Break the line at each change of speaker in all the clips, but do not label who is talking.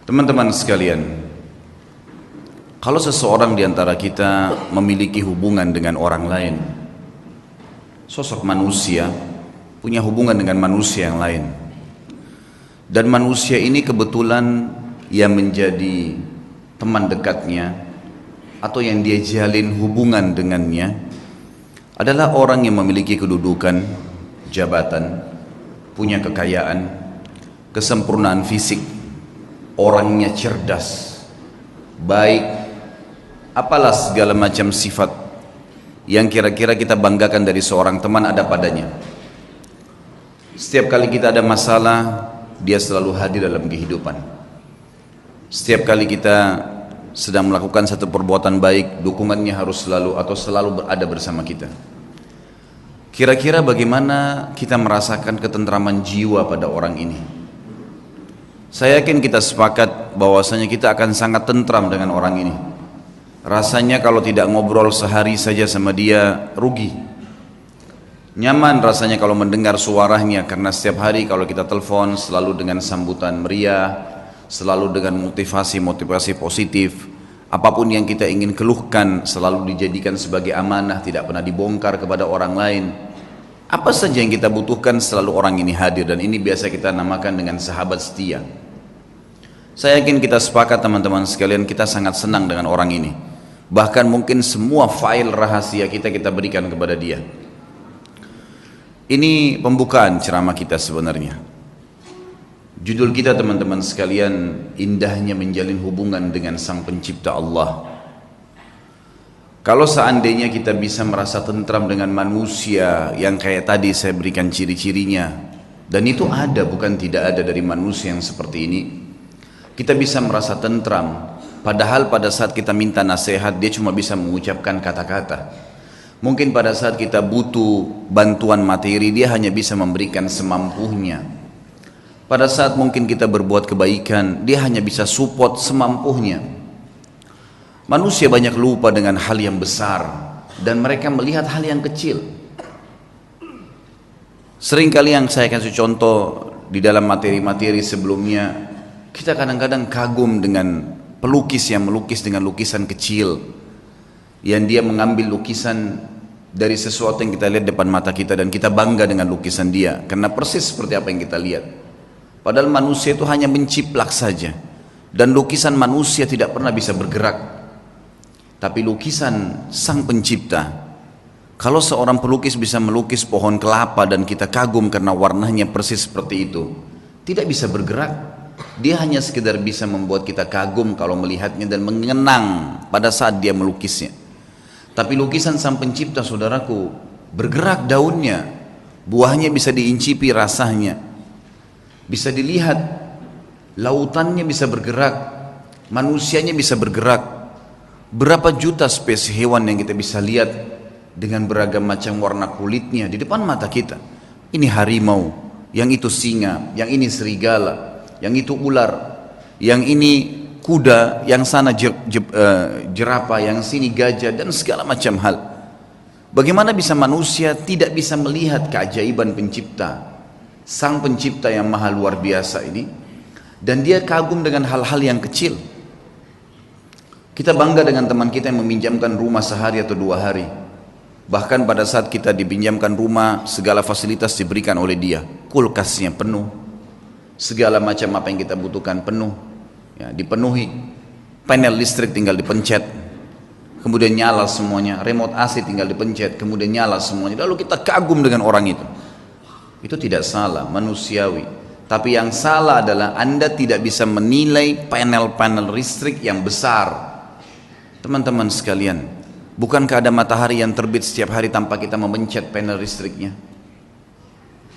Teman-teman sekalian, kalau seseorang di antara kita memiliki hubungan dengan orang lain, sosok manusia punya hubungan dengan manusia yang lain, dan manusia ini kebetulan yang menjadi teman dekatnya atau yang dia jalin hubungan dengannya adalah orang yang memiliki kedudukan, jabatan, punya kekayaan, kesempurnaan fisik, orangnya cerdas, baik, apalah segala macam sifat yang kira-kira kita banggakan dari seorang teman ada padanya. Setiap kali kita ada masalah, dia selalu hadir dalam kehidupan. Setiap kali kita sedang melakukan satu perbuatan baik, dukungannya harus selalu atau selalu berada bersama kita. Kira-kira bagaimana kita merasakan ketentraman jiwa pada orang ini? Saya yakin kita sepakat bahwasanya kita akan sangat tentram dengan orang ini. Rasanya kalau tidak ngobrol sehari saja sama dia rugi. Nyaman rasanya kalau mendengar suaranya, karena setiap hari kalau kita telepon selalu dengan sambutan meriah, selalu dengan motivasi positif. Apapun yang kita ingin keluhkan selalu dijadikan sebagai amanah, tidak pernah dibongkar kepada orang lain. Apa saja yang kita butuhkan selalu orang ini hadir, dan ini biasa kita namakan dengan sahabat setia. Saya yakin kita sepakat teman-teman sekalian, kita sangat senang dengan orang ini. Bahkan mungkin semua file rahasia kita berikan kepada dia. Ini pembukaan ceramah kita sebenarnya. Judul kita teman-teman sekalian, indahnya menjalin hubungan dengan Sang Pencipta Allah. Kalau seandainya kita bisa merasa tentram dengan manusia yang kayak tadi saya berikan ciri-cirinya, dan itu ada, bukan tidak ada dari manusia yang seperti ini, kita bisa merasa tentram. Padahal pada saat kita minta nasihat, dia cuma bisa mengucapkan kata-kata. Mungkin pada saat kita butuh bantuan materi, dia hanya bisa memberikan semampunya. Pada saat mungkin kita berbuat kebaikan, dia hanya bisa support semampunya. Manusia banyak lupa dengan hal yang besar, dan mereka melihat hal yang kecil. Seringkali yang saya kasih contoh di dalam materi-materi sebelumnya, kita kadang-kadang kagum dengan pelukis yang melukis dengan lukisan kecil, yang dia mengambil lukisan dari sesuatu yang kita lihat depan mata kita, dan kita bangga dengan lukisan dia karena persis seperti apa yang kita lihat. Padahal manusia itu hanya menciplak saja, dan lukisan manusia tidak pernah bisa bergerak. Tapi lukisan Sang Pencipta, kalau seorang pelukis bisa melukis pohon kelapa dan kita kagum karena warnanya persis seperti itu, tidak bisa bergerak. Dia hanya sekedar bisa membuat kita kagum kalau melihatnya dan mengenang pada saat dia melukisnya. Tapi lukisan Sang Pencipta, saudaraku, bergerak daunnya, buahnya bisa diincipi rasanya, bisa dilihat, lautannya bisa bergerak, manusianya bisa bergerak. Berapa juta spesies hewan yang kita bisa lihat dengan beragam macam warna kulitnya di depan mata kita. Ini harimau, yang itu singa, yang ini serigala, yang itu ular, yang ini kuda, yang sana jerapah, yang sini gajah, dan segala macam hal. Bagaimana bisa manusia tidak bisa melihat keajaiban Pencipta, Sang Pencipta yang maha luar biasa ini, dan dia kagum dengan hal-hal yang kecil. Kita bangga dengan teman kita yang meminjamkan rumah sehari atau 2 hari. Bahkan pada saat kita dipinjamkan rumah, segala fasilitas diberikan oleh dia. Kulkasnya penuh, segala macam apa yang kita butuhkan penuh, ya, dipenuhi. Panel listrik tinggal dipencet, kemudian nyala semuanya. Remote AC tinggal dipencet, kemudian nyala semuanya. Lalu kita kagum dengan orang itu. Itu tidak salah, manusiawi. Tapi yang salah adalah Anda tidak bisa menilai panel-panel listrik yang besar. Teman-teman sekalian, bukankah ada matahari yang terbit setiap hari tanpa kita memencet panel listriknya?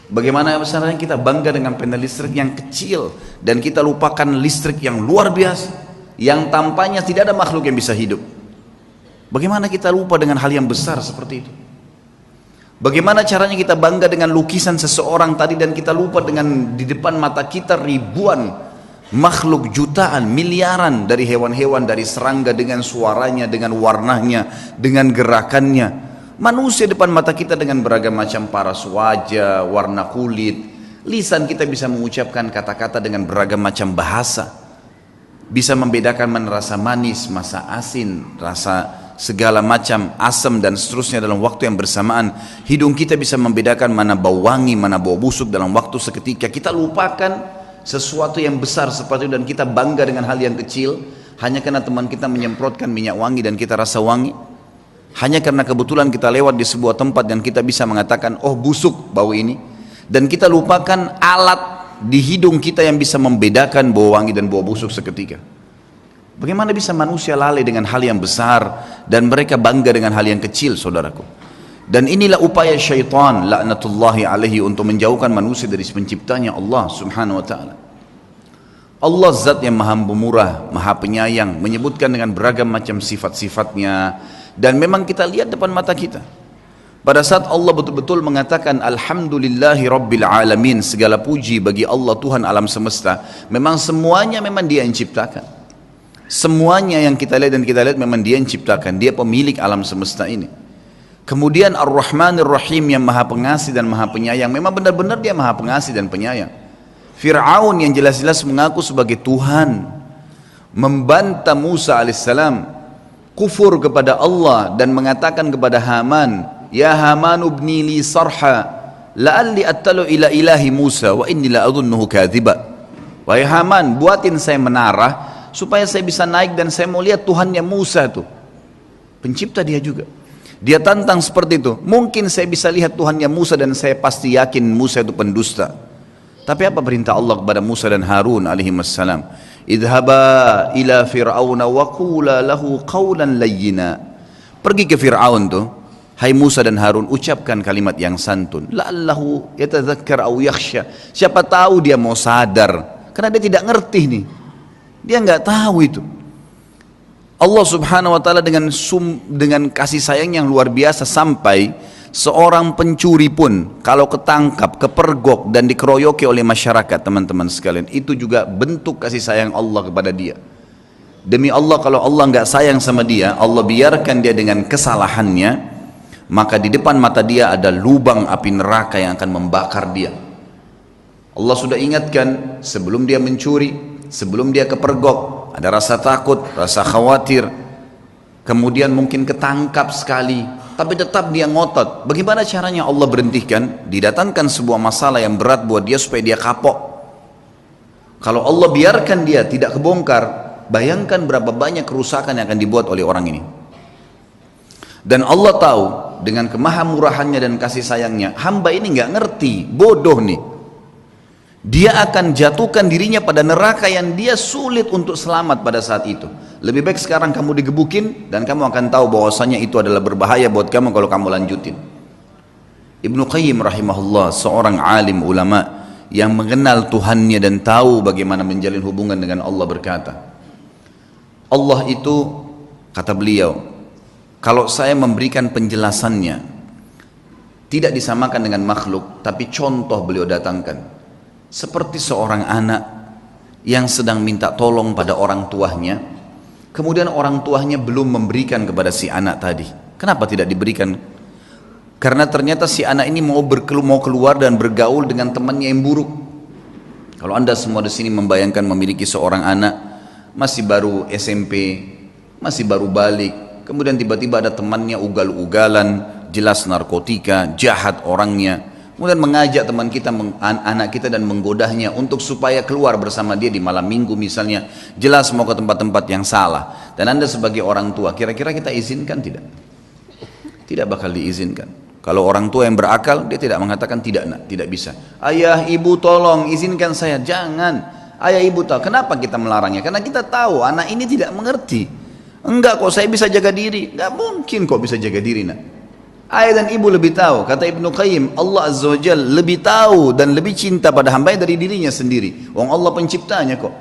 Bagaimana besarnya kita bangga dengan panel listrik yang kecil, dan kita lupakan listrik yang luar biasa, yang tampaknya tidak ada makhluk yang bisa hidup. Bagaimana kita lupa dengan hal yang besar seperti itu? Bagaimana caranya kita bangga dengan lukisan seseorang tadi, dan kita lupa dengan di depan mata kita ribuan makhluk, jutaan, miliaran dari hewan-hewan, dari serangga dengan suaranya, dengan warnanya, dengan gerakannya. Manusia depan mata kita dengan beragam macam paras wajah, warna kulit. Lisan kita bisa mengucapkan kata-kata dengan beragam macam bahasa. bisa membedakan mana rasa manis, rasa asin, rasa segala macam asam dan seterusnya dalam waktu yang bersamaan. Hidung kita bisa membedakan mana bau wangi, mana bau busuk dalam waktu seketika. Kita lupakan sesuatu yang besar seperti itu dan kita bangga dengan hal yang kecil hanya karena teman kita menyemprotkan minyak wangi dan kita rasa wangi. Hanya karena kebetulan kita lewat di sebuah tempat dan kita bisa mengatakan, oh busuk bau ini. Dan kita lupakan alat di hidung kita yang bisa membedakan bau wangi dan bau busuk seketika. Bagaimana bisa manusia lalai dengan hal yang besar dan mereka bangga dengan hal yang kecil, saudaraku. Dan inilah upaya syaitan laknatullahi alaihi untuk menjauhkan manusia dari penciptanya Allah subhanahu wa ta'ala. Allah zat yang maha pemurah, maha penyayang, menyebutkan dengan beragam macam sifat-sifatnya. Dan memang kita lihat depan mata kita. Pada saat Allah betul-betul mengatakan Alhamdulillahi Rabbil Alamin, segala puji bagi Allah Tuhan alam semesta. Memang semuanya memang Dia yang ciptakan. Semuanya yang kita lihat dan kita lihat memang Dia yang ciptakan. Dia pemilik alam semesta ini. Kemudian Ar-Rahmanir Rahim yang maha pengasih dan maha penyayang. Memang benar-benar Dia maha pengasih dan penyayang. Fir'aun yang jelas-jelas mengaku sebagai Tuhan, membantah Musa alaihissalam, kufur kepada Allah dan mengatakan kepada Haman, ya Haman ibni li sarha la'alli attalu ila ilahi Musa wa inni la adhunnuhu kadhiba. Wahai Haman, buatin saya menara supaya saya bisa naik dan saya mau lihat Tuhannya Musa itu. Pencipta dia juga. Dia tantang seperti itu. Mungkin saya bisa lihat Tuhannya Musa dan saya pasti yakin Musa itu pendusta. Tapi apa perintah Allah kepada Musa dan Harun alaihi wassalam? Idhaba ila fir'auna wa qula lahu qawlan layyina. Pergi ke Fir'aun tuh, hai Musa dan Harun, ucapkan kalimat yang santun. La'allahu yatadzakkar aw yakhsha. Siapa tahu dia mau sadar, karena dia tidak ngerti nih. Dia enggak tahu itu. Allah subhanahu wa ta'ala dengan kasih sayang yang luar biasa sampai seorang pencuri pun kalau ketangkap, kepergok dan dikeroyoki oleh masyarakat, teman-teman sekalian, itu juga bentuk kasih sayang Allah kepada dia. Demi Allah, kalau Allah enggak sayang sama dia, Allah biarkan dia dengan kesalahannya, maka di depan mata dia ada lubang api neraka yang akan membakar dia. Allah sudah ingatkan sebelum dia mencuri, sebelum dia kepergok, ada rasa takut, rasa khawatir, kemudian mungkin ketangkap sekali, tapi tetap dia ngotot. Bagaimana caranya Allah berhentikan? Didatangkan sebuah masalah yang berat buat dia supaya dia kapok. Kalau Allah biarkan dia tidak kebongkar, bayangkan berapa banyak kerusakan yang akan dibuat oleh orang ini. Dan Allah tahu dengan kemahamurahannya dan kasih sayangnya, hamba ini nggak ngerti, bodoh nih. Dia akan jatuhkan dirinya pada neraka yang dia sulit untuk selamat pada saat itu. Lebih baik sekarang kamu digebukin dan kamu akan tahu bahwasanya itu adalah berbahaya buat kamu kalau kamu lanjutin. Ibnu Qayyim rahimahullah, seorang alim ulama yang mengenal Tuhannya dan tahu bagaimana menjalin hubungan dengan Allah, berkata, Allah itu, kata beliau, kalau saya memberikan penjelasannya tidak disamakan dengan makhluk, tapi contoh beliau datangkan seperti seorang anak yang sedang minta tolong pada orang tuanya, kemudian orang tuanya belum memberikan kepada si anak tadi. Kenapa tidak diberikan? Karena ternyata si anak ini mau keluar dan bergaul dengan temannya yang buruk. Kalau anda semua di sini membayangkan memiliki seorang anak masih baru SMP, masih baru balik, kemudian tiba-tiba ada temannya ugal-ugalan, jelas narkotika, jahat orangnya, kemudian mengajak teman kita, anak kita dan menggodahnya untuk supaya keluar bersama dia di malam minggu misalnya, jelas mau ke tempat-tempat yang salah. Dan anda sebagai orang tua, kira-kira kita izinkan tidak? Tidak bakal diizinkan. Kalau orang tua yang berakal, dia tidak mengatakan tidak nak, tidak bisa. Ayah, ibu tolong izinkan saya. Jangan. Ayah, ibu tahu. Kenapa kita melarangnya? Karena kita tahu anak ini tidak mengerti. Enggak kok, saya bisa jaga diri. Enggak mungkin kok bisa jaga diri nak. Ayah dan ibu lebih tahu. Kata Ibnu Qayyim, Allah Azza wa Jalla lebih tahu dan lebih cinta pada hambanya dari dirinya sendiri. Wong Allah penciptanya kok.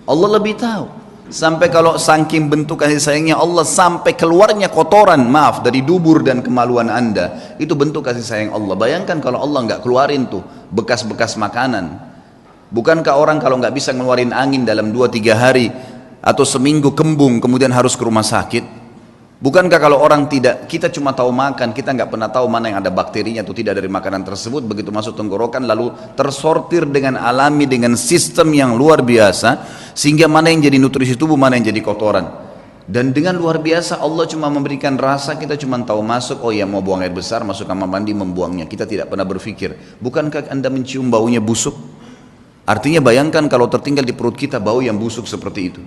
Allah lebih tahu. Sampai kalau saking bentuk kasih sayangnya Allah, sampai keluarnya kotoran, maaf, dari dubur dan kemaluan anda, itu bentuk kasih sayang Allah. Bayangkan kalau Allah nggak keluarin tuh bekas-bekas makanan. Bukankah orang kalau nggak bisa ngeluarin angin dalam 2-3 hari atau seminggu kembung kemudian harus ke rumah sakit? Bukankah kalau orang tidak, kita cuma tahu makan, kita nggak pernah tahu mana yang ada bakterinya atau tidak dari makanan tersebut, begitu masuk tenggorokan lalu tersortir dengan alami, dengan sistem yang luar biasa, Sehingga mana yang jadi nutrisi tubuh, mana yang jadi kotoran. Dan dengan luar biasa Allah cuma memberikan rasa, kita cuma tahu masuk, oh ya mau buang air besar, masuk kamar mandi membuangnya. Kita tidak pernah berpikir, bukankah Anda mencium baunya busuk? Artinya bayangkan kalau tertinggal di perut kita bau yang busuk seperti itu.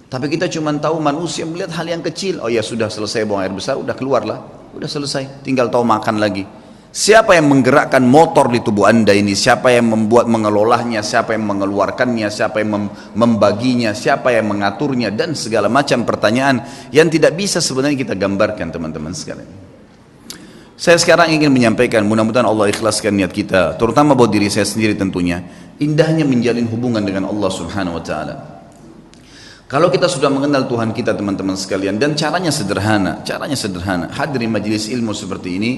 Tapi kita cuma tahu manusia melihat hal yang kecil, oh ya sudah selesai buang air besar, udah keluarlah, udah selesai, tinggal tahu makan lagi. Siapa yang menggerakkan motor di tubuh Anda ini? Siapa yang membuat mengelolanya? Siapa yang mengeluarkannya? Siapa yang membaginya? Siapa yang mengaturnya? Dan segala macam pertanyaan yang tidak bisa sebenarnya kita gambarkan, teman-teman sekalian. Saya sekarang ingin menyampaikan, mudah-mudahan Allah ikhlaskan niat kita, terutama buat diri saya sendiri tentunya, indahnya menjalin hubungan dengan Allah Subhanahu wa taala. Kalau kita sudah mengenal Tuhan kita, teman-teman sekalian, dan caranya sederhana, hadiri majelis ilmu seperti ini,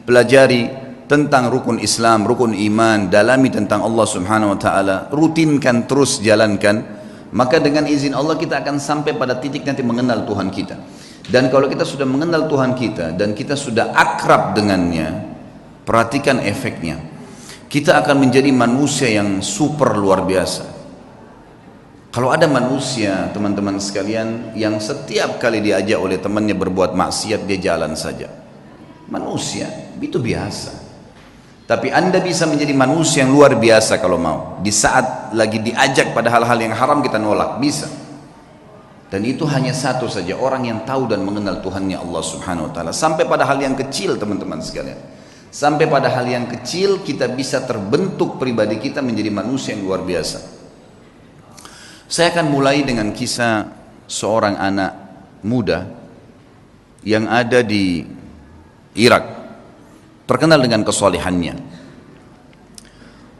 pelajari tentang rukun Islam, rukun iman, dalami tentang Allah Subhanahu wa taala, rutinkan terus jalankan, maka dengan izin Allah kita akan sampai pada titik nanti mengenal Tuhan kita. Dan kalau kita sudah mengenal Tuhan kita dan kita sudah akrab dengannya, perhatikan efeknya. Kita akan menjadi manusia yang super luar biasa. Kalau ada manusia, teman-teman sekalian, yang setiap kali diajak oleh temannya berbuat maksiat, dia jalan saja. Manusia, itu biasa. Tapi Anda bisa menjadi manusia yang luar biasa kalau mau. Di saat lagi diajak pada hal-hal yang haram, kita nolak, bisa. Dan itu hanya satu saja, orang yang tahu dan mengenal Tuhannya Allah Subhanahu wa taala. Sampai pada hal yang kecil, teman-teman sekalian. Sampai pada hal yang kecil kita bisa terbentuk pribadi kita menjadi manusia yang luar biasa. Saya akan mulai dengan kisah seorang anak muda yang ada di Irak, terkenal dengan kesalehannya.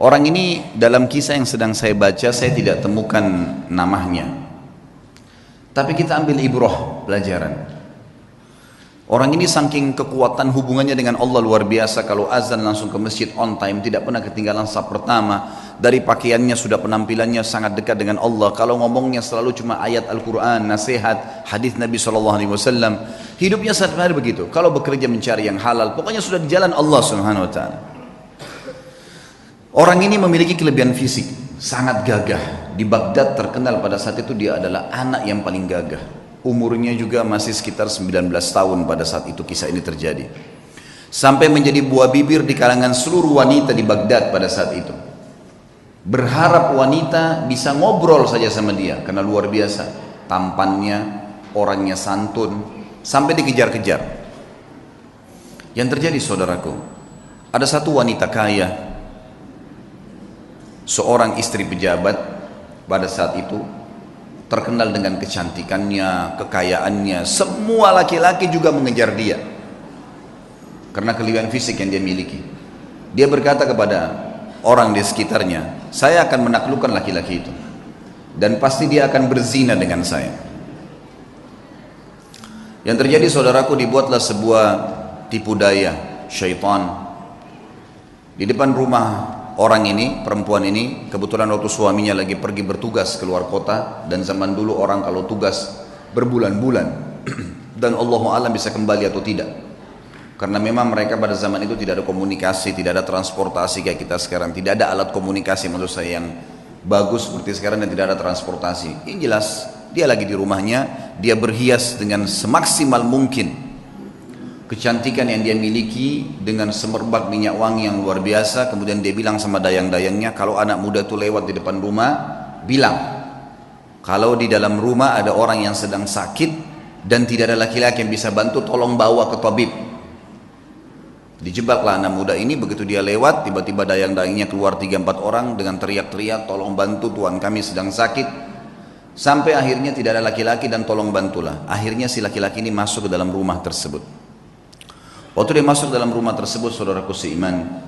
Orang ini dalam kisah yang sedang saya baca, saya tidak temukan namanya. Tapi kita ambil ibrah, pelajaran. Orang ini saking kekuatan hubungannya dengan Allah luar biasa, kalau azan langsung ke masjid on time, tidak pernah ketinggalan saf pertama. Dari pakaiannya sudah penampilannya sangat dekat dengan Allah. Kalau ngomongnya selalu cuma ayat Al-Quran, nasihat, hadis Nabi SAW. Hidupnya sehari-hari begitu. Kalau bekerja mencari yang halal, pokoknya sudah di jalan Allah Subhanahu wa taala. Orang ini memiliki kelebihan fisik, sangat gagah. Di Baghdad terkenal pada saat itu dia adalah anak yang paling gagah. Umurnya juga masih sekitar 19 tahun pada saat itu kisah ini terjadi. Sampai menjadi buah bibir di kalangan seluruh wanita di Baghdad pada saat itu. Berharap wanita bisa ngobrol saja sama dia karena luar biasa tampannya, orangnya santun, sampai dikejar-kejar. Yang terjadi, saudaraku, ada satu wanita kaya, seorang istri pejabat pada saat itu, terkenal dengan kecantikannya, kekayaannya. Semua laki-laki juga mengejar dia karena kelebihan fisik yang dia miliki. Dia berkata kepada orang di sekitarnya, saya akan menaklukkan laki-laki itu dan pasti dia akan berzina dengan saya. Yang terjadi, saudaraku, dibuatlah sebuah tipu daya syaitan di depan rumah orang ini, perempuan ini. Kebetulan waktu suaminya lagi pergi bertugas keluar kota, dan zaman dulu orang kalau tugas berbulan-bulan dan Allahu a'lam bisa kembali atau tidak, karena memang mereka pada zaman itu tidak ada komunikasi, tidak ada transportasi kayak kita sekarang, tidak ada alat komunikasi menurut saya yang bagus seperti sekarang, dan tidak ada transportasi. Yang jelas dia lagi di rumahnya, dia berhias dengan semaksimal mungkin kecantikan yang dia miliki, dengan semerbak minyak wangi yang luar biasa. Kemudian dia bilang sama dayang-dayangnya, kalau anak muda itu lewat di depan rumah, bilang kalau di dalam rumah ada orang yang sedang sakit dan tidak ada laki-laki yang bisa bantu, tolong bawa ke tabib. Dijebaklah anak muda ini. Begitu dia lewat, tiba-tiba dayang-dayangnya keluar 3-4 orang dengan teriak-teriak, tolong bantu, tuan kami sedang sakit. Sampai akhirnya tidak ada laki-laki dan tolong bantulah. Akhirnya si laki-laki ini masuk ke dalam rumah tersebut. Waktu dia masuk dalam rumah tersebut, saudaraku seiman,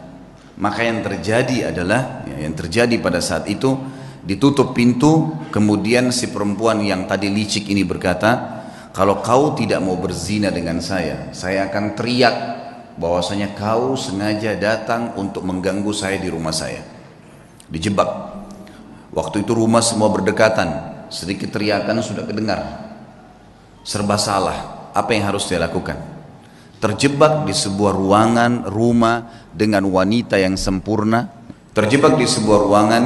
maka yang terjadi adalah, yang terjadi pada saat itu, ditutup pintu. Kemudian si perempuan yang tadi licik ini berkata, kalau kau tidak mau berzina dengan saya akan teriak bahwasanya kau sengaja datang untuk mengganggu saya di rumah saya. Dijebak. Waktu itu rumah semua berdekatan, sedikit teriakan sudah kedengar. Serba salah, apa yang harus dia lakukan? Terjebak di sebuah ruangan rumah dengan wanita yang sempurna, terjebak di sebuah ruangan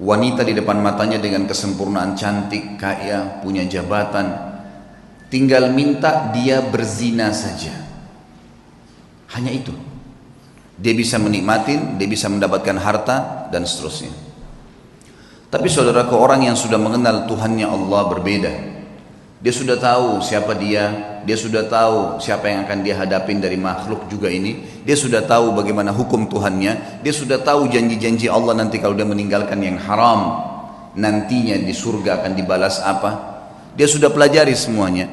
wanita di depan matanya dengan kesempurnaan, cantik, kaya, punya jabatan, tinggal minta dia berzina saja. Hanya itu. Dia bisa menikmatin, dia bisa mendapatkan harta dan seterusnya. Tapi saudaraku, orang yang sudah mengenal Tuhannya Allah berbeda. Dia sudah tahu siapa dia sudah tahu siapa yang akan dia hadapin dari makhluk juga ini. Dia sudah tahu bagaimana hukum Tuhannya. Dia sudah tahu janji-janji Allah nanti kalau dia meninggalkan yang haram, nantinya di surga akan dibalas apa. Dia sudah pelajari semuanya.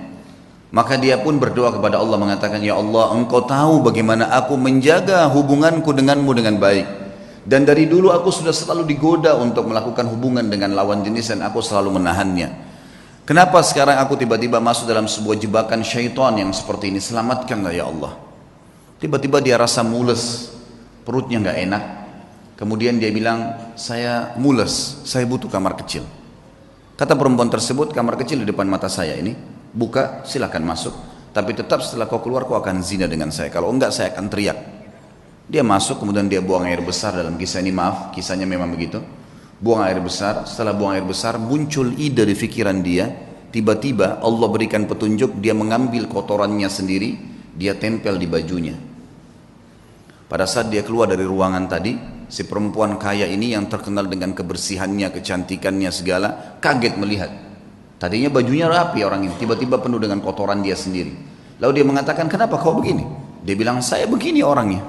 Maka dia pun berdoa kepada Allah mengatakan, ya Allah, engkau tahu bagaimana aku menjaga hubunganku denganmu dengan baik. Dan dari dulu aku sudah selalu digoda untuk melakukan hubungan dengan lawan jenis dan aku selalu menahannya. Kenapa sekarang aku tiba-tiba masuk dalam sebuah jebakan syaitan yang seperti ini? Selamatkanlah ya Allah. Tiba-tiba dia rasa mules, perutnya nggak enak. Kemudian dia bilang, saya mules, saya butuh kamar kecil. Kata perempuan tersebut, kamar kecil di depan mata saya ini, buka, silakan masuk. Tapi tetap setelah kau keluar, kau akan zina dengan saya. Kalau enggak, saya akan teriak. Dia masuk, kemudian dia buang air besar dalam kisah ini, maaf, kisahnya memang begitu. Buang air besar, setelah buang air besar muncul ide di pikiran dia. Tiba-tiba Allah berikan petunjuk, dia mengambil kotorannya sendiri, dia tempel di bajunya. Pada saat dia keluar dari ruangan tadi, si perempuan kaya ini yang terkenal dengan kebersihannya, kecantikannya segala, kaget melihat. Tadinya bajunya rapi orang ini, tiba-tiba penuh dengan kotoran dia sendiri. Lalu dia mengatakan, kenapa kau begini? Dia bilang, saya begini orangnya.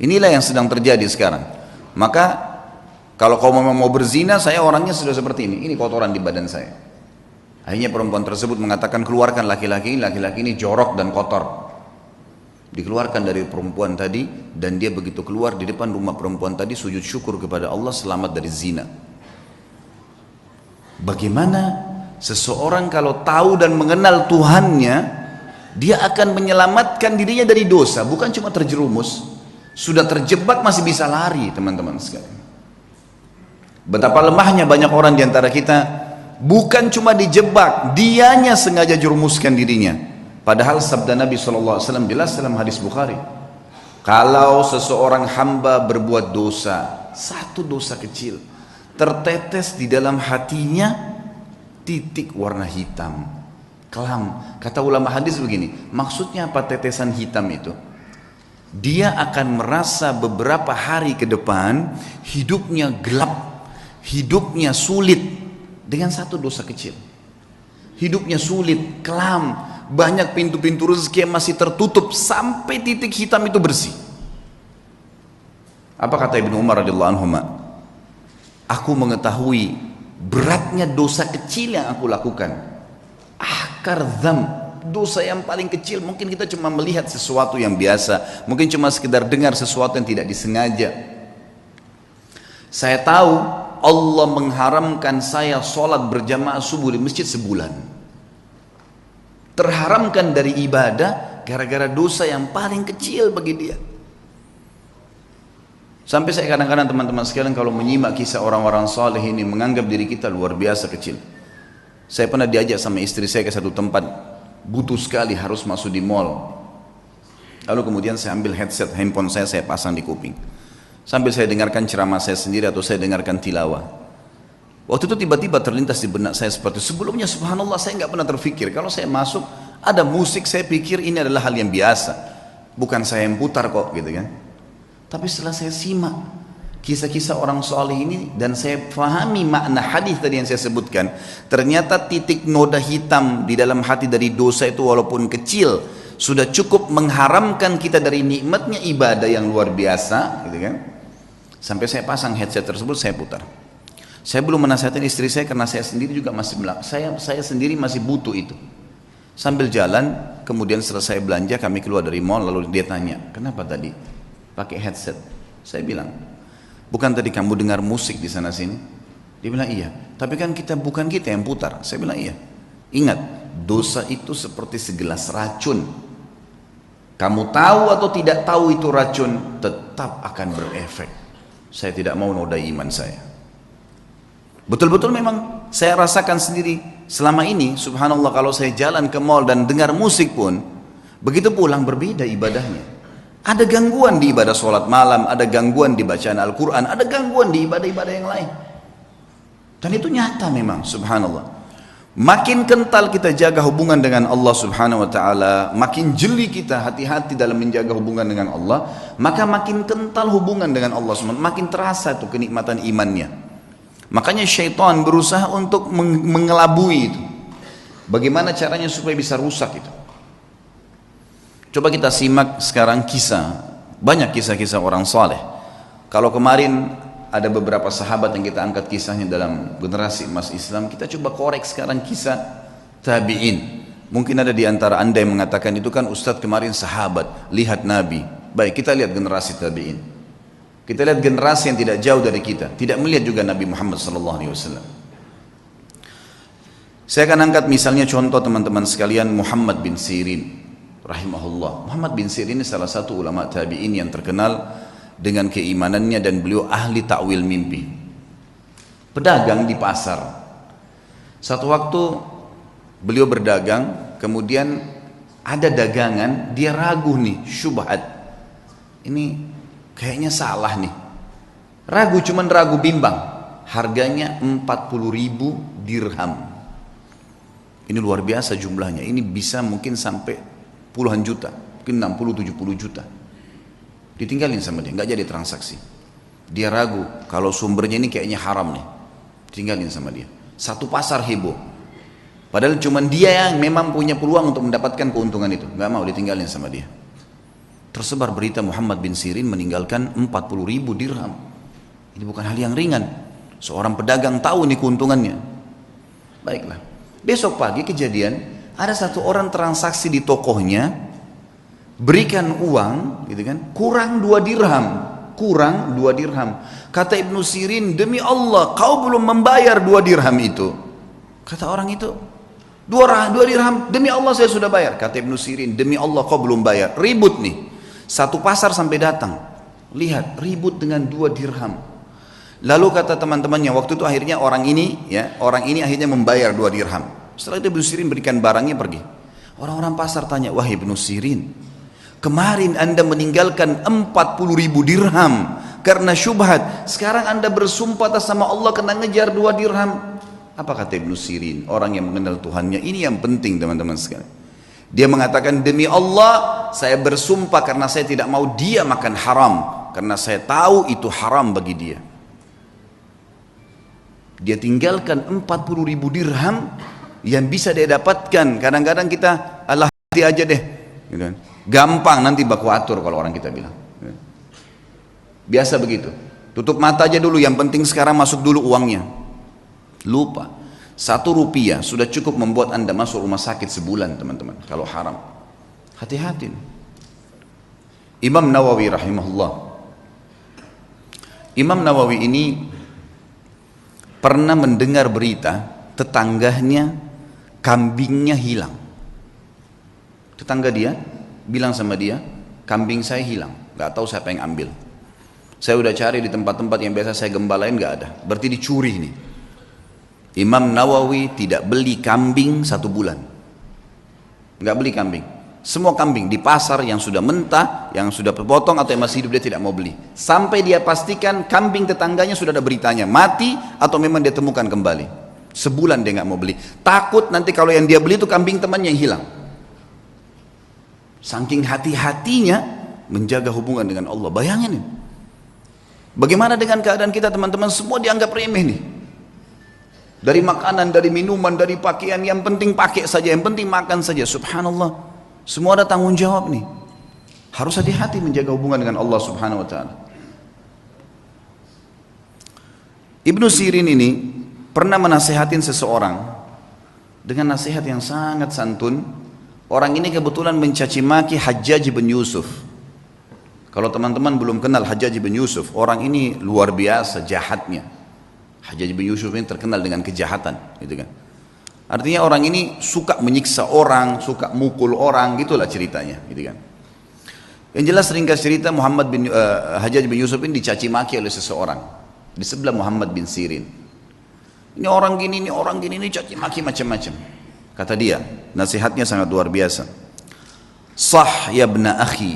Inilah yang sedang terjadi sekarang. Maka kalau kau memang mau berzina, saya orangnya sudah seperti ini kotoran di badan saya. Akhirnya perempuan tersebut mengatakan, keluarkan laki-laki ini jorok dan kotor. Dikeluarkan dari perempuan tadi, dan dia begitu keluar di depan rumah perempuan tadi sujud syukur kepada Allah selamat dari zina. Bagaimana seseorang kalau tahu dan mengenal Tuhannya, dia akan menyelamatkan dirinya dari dosa, bukan cuma terjerumus, sudah terjebak masih bisa lari, teman-teman sekalian. Betapa lemahnya banyak orang di antara kita, bukan cuma dijebak, dianya sengaja jerumuskan dirinya. Padahal sabda Nabi SAW jelas dalam hadis Bukhari, kalau seseorang hamba berbuat dosa, satu dosa kecil, tertetes di dalam hatinya titik warna hitam, kelam. Kata ulama hadis begini, maksudnya apa tetesan hitam itu? Dia akan merasa beberapa hari ke depan hidupnya gelap, hidupnya sulit dengan satu dosa kecil. Hidupnya sulit, kelam, banyak pintu-pintu rezeki yang masih tertutup sampai titik hitam itu bersih. Apa kata Ibnu Umar radhiyallahu anhu? Aku mengetahui beratnya dosa kecil yang aku lakukan. Akar dzam, dosa yang paling kecil, mungkin kita cuma melihat sesuatu yang biasa, mungkin cuma sekedar dengar sesuatu yang tidak disengaja. Saya tahu Allah mengharamkan saya sholat berjamaah subuh di masjid sebulan. Terharamkan dari ibadah gara-gara dosa yang paling kecil bagi dia. Sampai saya kadang-kadang teman-teman sekalian kalau menyimak kisah orang-orang saleh ini menganggap diri kita luar biasa kecil. Saya pernah diajak sama istri saya ke satu tempat, butuh sekali harus masuk di mall. Lalu kemudian saya ambil headset handphone saya pasang di kuping. Sambil saya dengarkan ceramah saya sendiri atau saya dengarkan tilawah. Waktu itu tiba-tiba terlintas di benak saya seperti sebelumnya, subhanallah saya nggak pernah terfikir. Kalau saya masuk ada musik, saya pikir ini adalah hal yang biasa. Bukan saya yang putar kok gitu kan. Tapi setelah saya simak kisah-kisah orang soleh ini dan saya pahami makna hadis tadi yang saya sebutkan, ternyata titik noda hitam di dalam hati dari dosa itu walaupun kecil sudah cukup mengharamkan kita dari nikmatnya ibadah yang luar biasa gitu kan. Sampai saya pasang headset tersebut, saya putar. Saya belum menasihatkan istri saya karena saya sendiri juga masih saya sendiri masih butuh itu. Sambil jalan, kemudian setelah saya belanja, kami keluar dari mall, lalu dia tanya, kenapa tadi pakai headset? Saya bilang, bukan tadi kamu dengar musik di sana sini? Dia bilang iya, tapi kan bukan kita yang putar. Saya bilang iya. Ingat, dosa itu seperti segelas racun. Kamu tahu atau tidak tahu itu racun, tetap akan berefek. Saya tidak mau nodai iman saya. Betul-betul memang saya rasakan sendiri selama ini, subhanallah, kalau saya jalan ke mall dan dengar musik pun, begitu pulang berbeda ibadahnya. Ada gangguan di ibadah sholat malam, ada gangguan di bacaan Al-Quran, ada gangguan di ibadah-ibadah yang lain. Dan itu nyata memang, subhanallah. Makin kental kita jaga hubungan dengan Allah subhanahu wa ta'ala, makin jeli kita hati-hati dalam menjaga hubungan dengan Allah, maka makin kental hubungan dengan Allah subhanahu wa ta'ala, makin terasa tuh kenikmatan imannya. Makanya syaitan berusaha untuk mengelabui itu. Bagaimana caranya supaya bisa rusak itu. Coba kita simak sekarang kisah, banyak kisah-kisah orang saleh. Kalau kemarin ada beberapa sahabat yang kita angkat kisahnya dalam generasi emas Islam, kita coba korek sekarang kisah tabi'in. Mungkin ada di antara anda yang mengatakan itu kan Ustadz kemarin sahabat, lihat Nabi. Baik, kita lihat generasi tabi'in. Kita lihat generasi yang tidak jauh dari kita, tidak melihat juga Nabi Muhammad SAW. Saya akan angkat misalnya contoh teman-teman sekalian Muhammad bin Sirin rahimahullah. Muhammad bin Sirin ini salah satu ulama tabi'in yang terkenal dengan keimanannya dan beliau ahli takwil mimpi. Pedagang di pasar. Satu waktu beliau berdagang, kemudian ada dagangan, dia ragu nih, syubhat. Ini kayaknya salah nih. Ragu, cuman ragu bimbang. Harganya 40.000 dirham. Ini luar biasa jumlahnya. Ini bisa mungkin sampai puluhan juta, mungkin 60-70 juta. Ditinggalin sama dia, nggak jadi transaksi. Dia ragu, kalau sumbernya ini kayaknya haram nih. Tinggalin sama dia. Satu pasar heboh. Padahal cuma dia yang memang punya peluang untuk mendapatkan keuntungan itu. Nggak mau, ditinggalin sama dia. Tersebar berita Muhammad bin Sirin meninggalkan 40.000 dirham. Ini bukan hal yang ringan. Seorang pedagang tahu nih keuntungannya. Baiklah. Besok pagi kejadian, ada satu orang transaksi di tokohnya, berikan uang, gitu kan, kurang 2 dirham, kurang 2 dirham. Kata Ibnu Sirin, demi Allah, kau belum membayar 2 dirham itu. Kata orang itu, 2 dirham, demi Allah saya sudah bayar. Kata Ibnu Sirin, demi Allah kau belum bayar. Ribut nih, satu pasar sampai datang, lihat ribut dengan 2 dirham. Lalu kata teman-temannya, waktu itu akhirnya orang ini akhirnya membayar 2 dirham. Setelah itu Ibnu Sirin berikan barangnya, pergi. Orang-orang pasar tanya, wahai Ibnu Sirin, kemarin anda meninggalkan 40.000 dirham karena syubhat. Sekarang anda bersumpah atas sama Allah kena ngejar 2 dirham. Apa kata Ibnu Sirin, orang yang mengenal Tuhannya? Ini yang penting teman-teman sekalian. Dia mengatakan, demi Allah saya bersumpah karena saya tidak mau dia makan haram, karena saya tahu itu haram bagi dia. Dia tinggalkan 40.000 dirham yang bisa dia dapatkan. Kadang-kadang kita Allah hati aja deh, gitu kan. Gampang nanti baku atur kalau orang kita bilang. Biasa begitu. Tutup mata aja dulu, yang penting sekarang masuk dulu uangnya. Lupa. 1 rupiah sudah cukup membuat anda masuk rumah sakit sebulan teman-teman. Kalau haram. Hati-hati. Imam Nawawi rahimahullah. Imam Nawawi ini pernah mendengar berita tetangganya kambingnya hilang. Tetangga dia bilang sama dia, kambing saya hilang, nggak tahu siapa yang ambil. Saya udah cari di tempat-tempat yang biasa saya gembalain, nggak ada. Berarti dicuri nih. Imam Nawawi tidak beli kambing 1 bulan, nggak beli kambing. Semua kambing di pasar yang sudah mentah, yang sudah terpotong atau yang masih hidup dia tidak mau beli. Sampai dia pastikan kambing tetangganya sudah ada beritanya mati atau memang dia temukan kembali. Sebulan dia nggak mau beli. Takut nanti kalau yang dia beli itu kambing temannya yang hilang. Saking hati-hatinya menjaga hubungan dengan Allah. Bayangin nih. Bagaimana dengan keadaan kita teman-teman? Semua dianggap remeh nih. Dari makanan, dari minuman, dari pakaian, yang penting pakai saja, yang penting makan saja. Subhanallah. Semua ada tanggung jawab nih. Harus hati-hati menjaga hubungan dengan Allah subhanahu wa ta'ala. Ibnu Sirin ini pernah menasehatin seseorang dengan nasihat yang sangat santun. Orang ini kebetulan mencaci maki Hajjaj bin Yusuf. Kalau teman-teman belum kenal Hajjaj bin Yusuf, orang ini luar biasa jahatnya. Hajjaj bin Yusuf ini terkenal dengan kejahatan, gitu kan. Artinya orang ini suka menyiksa orang, suka mukul orang, gitulah ceritanya, gitu kan. Yang jelas ringkas cerita, Hajjaj bin Yusuf ini dicaci maki oleh seseorang di sebelah Muhammad bin Sirin. Ini orang gini, ini caci maki macam-macam. Kata dia, nasihatnya sangat luar biasa. Sah ya ibna akhi,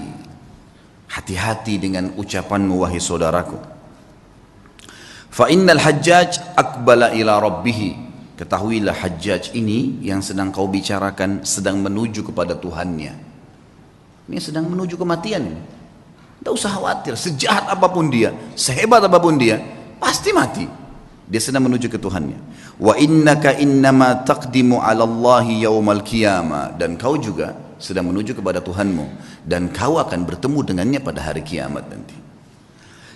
Hati-hati dengan ucapanmu wahai saudaraku. Fa innal Hajjaj aqbala ila rabbih. Ketahuilah Hajjaj ini yang sedang kau bicarakan sedang menuju kepada Tuhannya. Ini sedang menuju kematian ini. Tidak usah khawatir, sejahat apapun dia, sehebat apapun dia, pasti mati. Dia sedang menuju ke Tuhannya. Wa innaka innama taqdimu 'ala Allahi yaumal qiyamah, dan kau juga sedang menuju kepada Tuhanmu dan kau akan bertemu dengannya pada hari kiamat nanti.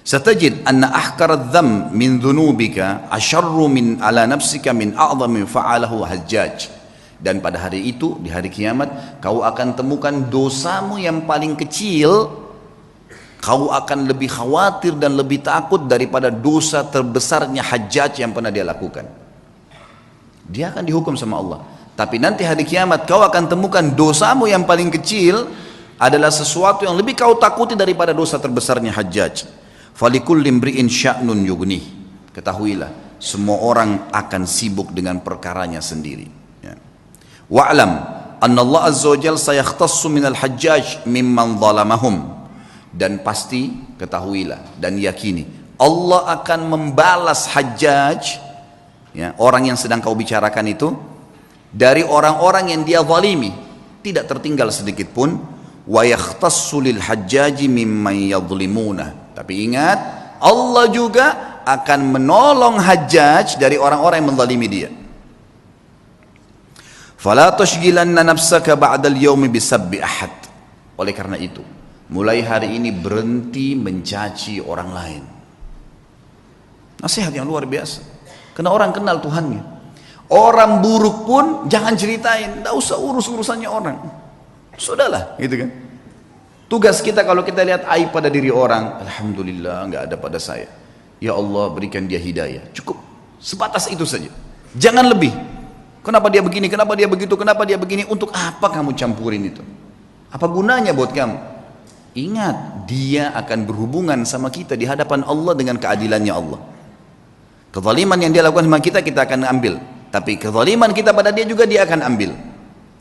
Satajid anna ahkaradz dzam min dzunubika asyarru min ala nafsika min a'dhami fa'alahu Hajjaj. Dan pada hari itu, di hari kiamat, kau akan temukan dosamu yang paling kecil, kau akan lebih khawatir dan lebih takut daripada dosa terbesarnya Hajjaj yang pernah dia lakukan. Dia akan dihukum sama Allah. Tapi nanti hari kiamat kau akan temukan dosamu yang paling kecil adalah sesuatu yang lebih kau takuti daripada dosa terbesarnya Hajjaj. Falikulli imri'in sya'nun yughnih. Ketahuilah, semua orang akan sibuk dengan perkaranya sendiri. Ya. Wa'lam anna Allah azza wa jalla sayakhtassu minal Hajjaj mimman zalamahum. Dan pasti ketahuilah dan yakini Allah akan membalas Hajjaj, ya, orang yang sedang kau bicarakan itu, dari orang-orang yang dia zalimi, tidak tertinggal sedikit pun. Wa yakhtassu lil Hajjaji mimman yadhlimuna. Tapi ingat, Allah juga akan menolong Hajjaj dari orang-orang yang menzalimi dia. Fala tashghilanna nafsaka ba'dal yaumi bisabbi ahad. Oleh karena itu, mulai hari ini berhenti mencaci orang lain. Nasihat yang luar biasa. Karena orang kenal Tuhannya. Orang buruk pun jangan ceritain, tidak usah urus urusannya orang. Sudahlah, gitu kan. Tugas kita kalau kita lihat aib pada diri orang, alhamdulillah nggak ada pada saya. Ya Allah berikan dia hidayah. Cukup sebatas itu saja. Jangan lebih. Kenapa dia begini? Kenapa dia begitu? Kenapa dia begini? Untuk apa kamu campurin itu? Apa gunanya buat kamu? Ingat, dia akan berhubungan sama kita di hadapan Allah dengan keadilannya Allah. Kezaliman yang dia lakukan sama kita, kita akan ambil. Tapi kezaliman kita pada dia juga dia akan ambil.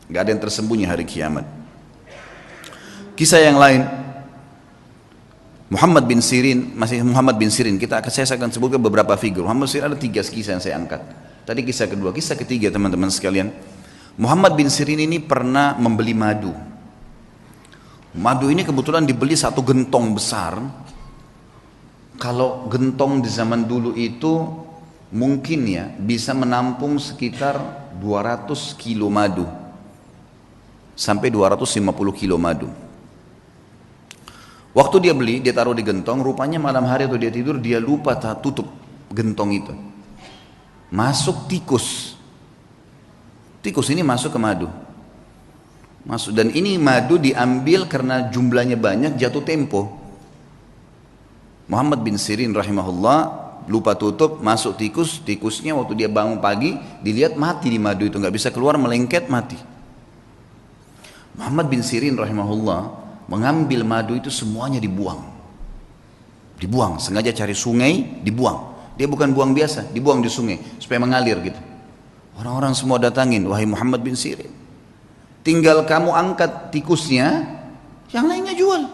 Gak ada yang tersembunyi hari kiamat. Kisah yang lain, Muhammad bin Sirin, masih Muhammad bin Sirin, saya akan sebutkan beberapa figur. Muhammad bin Sirin ada 3 kisah yang saya angkat. Tadi kisah kedua, kisah ketiga teman-teman sekalian. Muhammad bin Sirin ini pernah membeli madu. Madu ini kebetulan dibeli 1 gentong besar. Kalau gentong di zaman dulu itu mungkin ya bisa menampung sekitar 200 kilo madu sampai 250 kilo madu. Waktu dia beli, dia taruh di gentong, rupanya malam hari atau dia tidur, dia lupa tutup gentong itu. Masuk tikus. Tikus ini masuk ke madu. Masuk, dan ini madu diambil karena jumlahnya banyak, jatuh tempo. Muhammad bin Sirin rahimahullah lupa tutup, masuk tikus, tikusnya waktu dia bangun pagi, dilihat mati di madu itu, nggak bisa keluar, melengket, mati. Muhammad bin Sirin rahimahullah mengambil madu itu semuanya dibuang. Dibuang, sengaja cari sungai, dibuang. Dia bukan buang biasa, dibuang di sungai supaya mengalir gitu. Orang-orang semua datangin, wahai Muhammad bin Sirin, tinggal kamu angkat tikusnya, yang lainnya jual.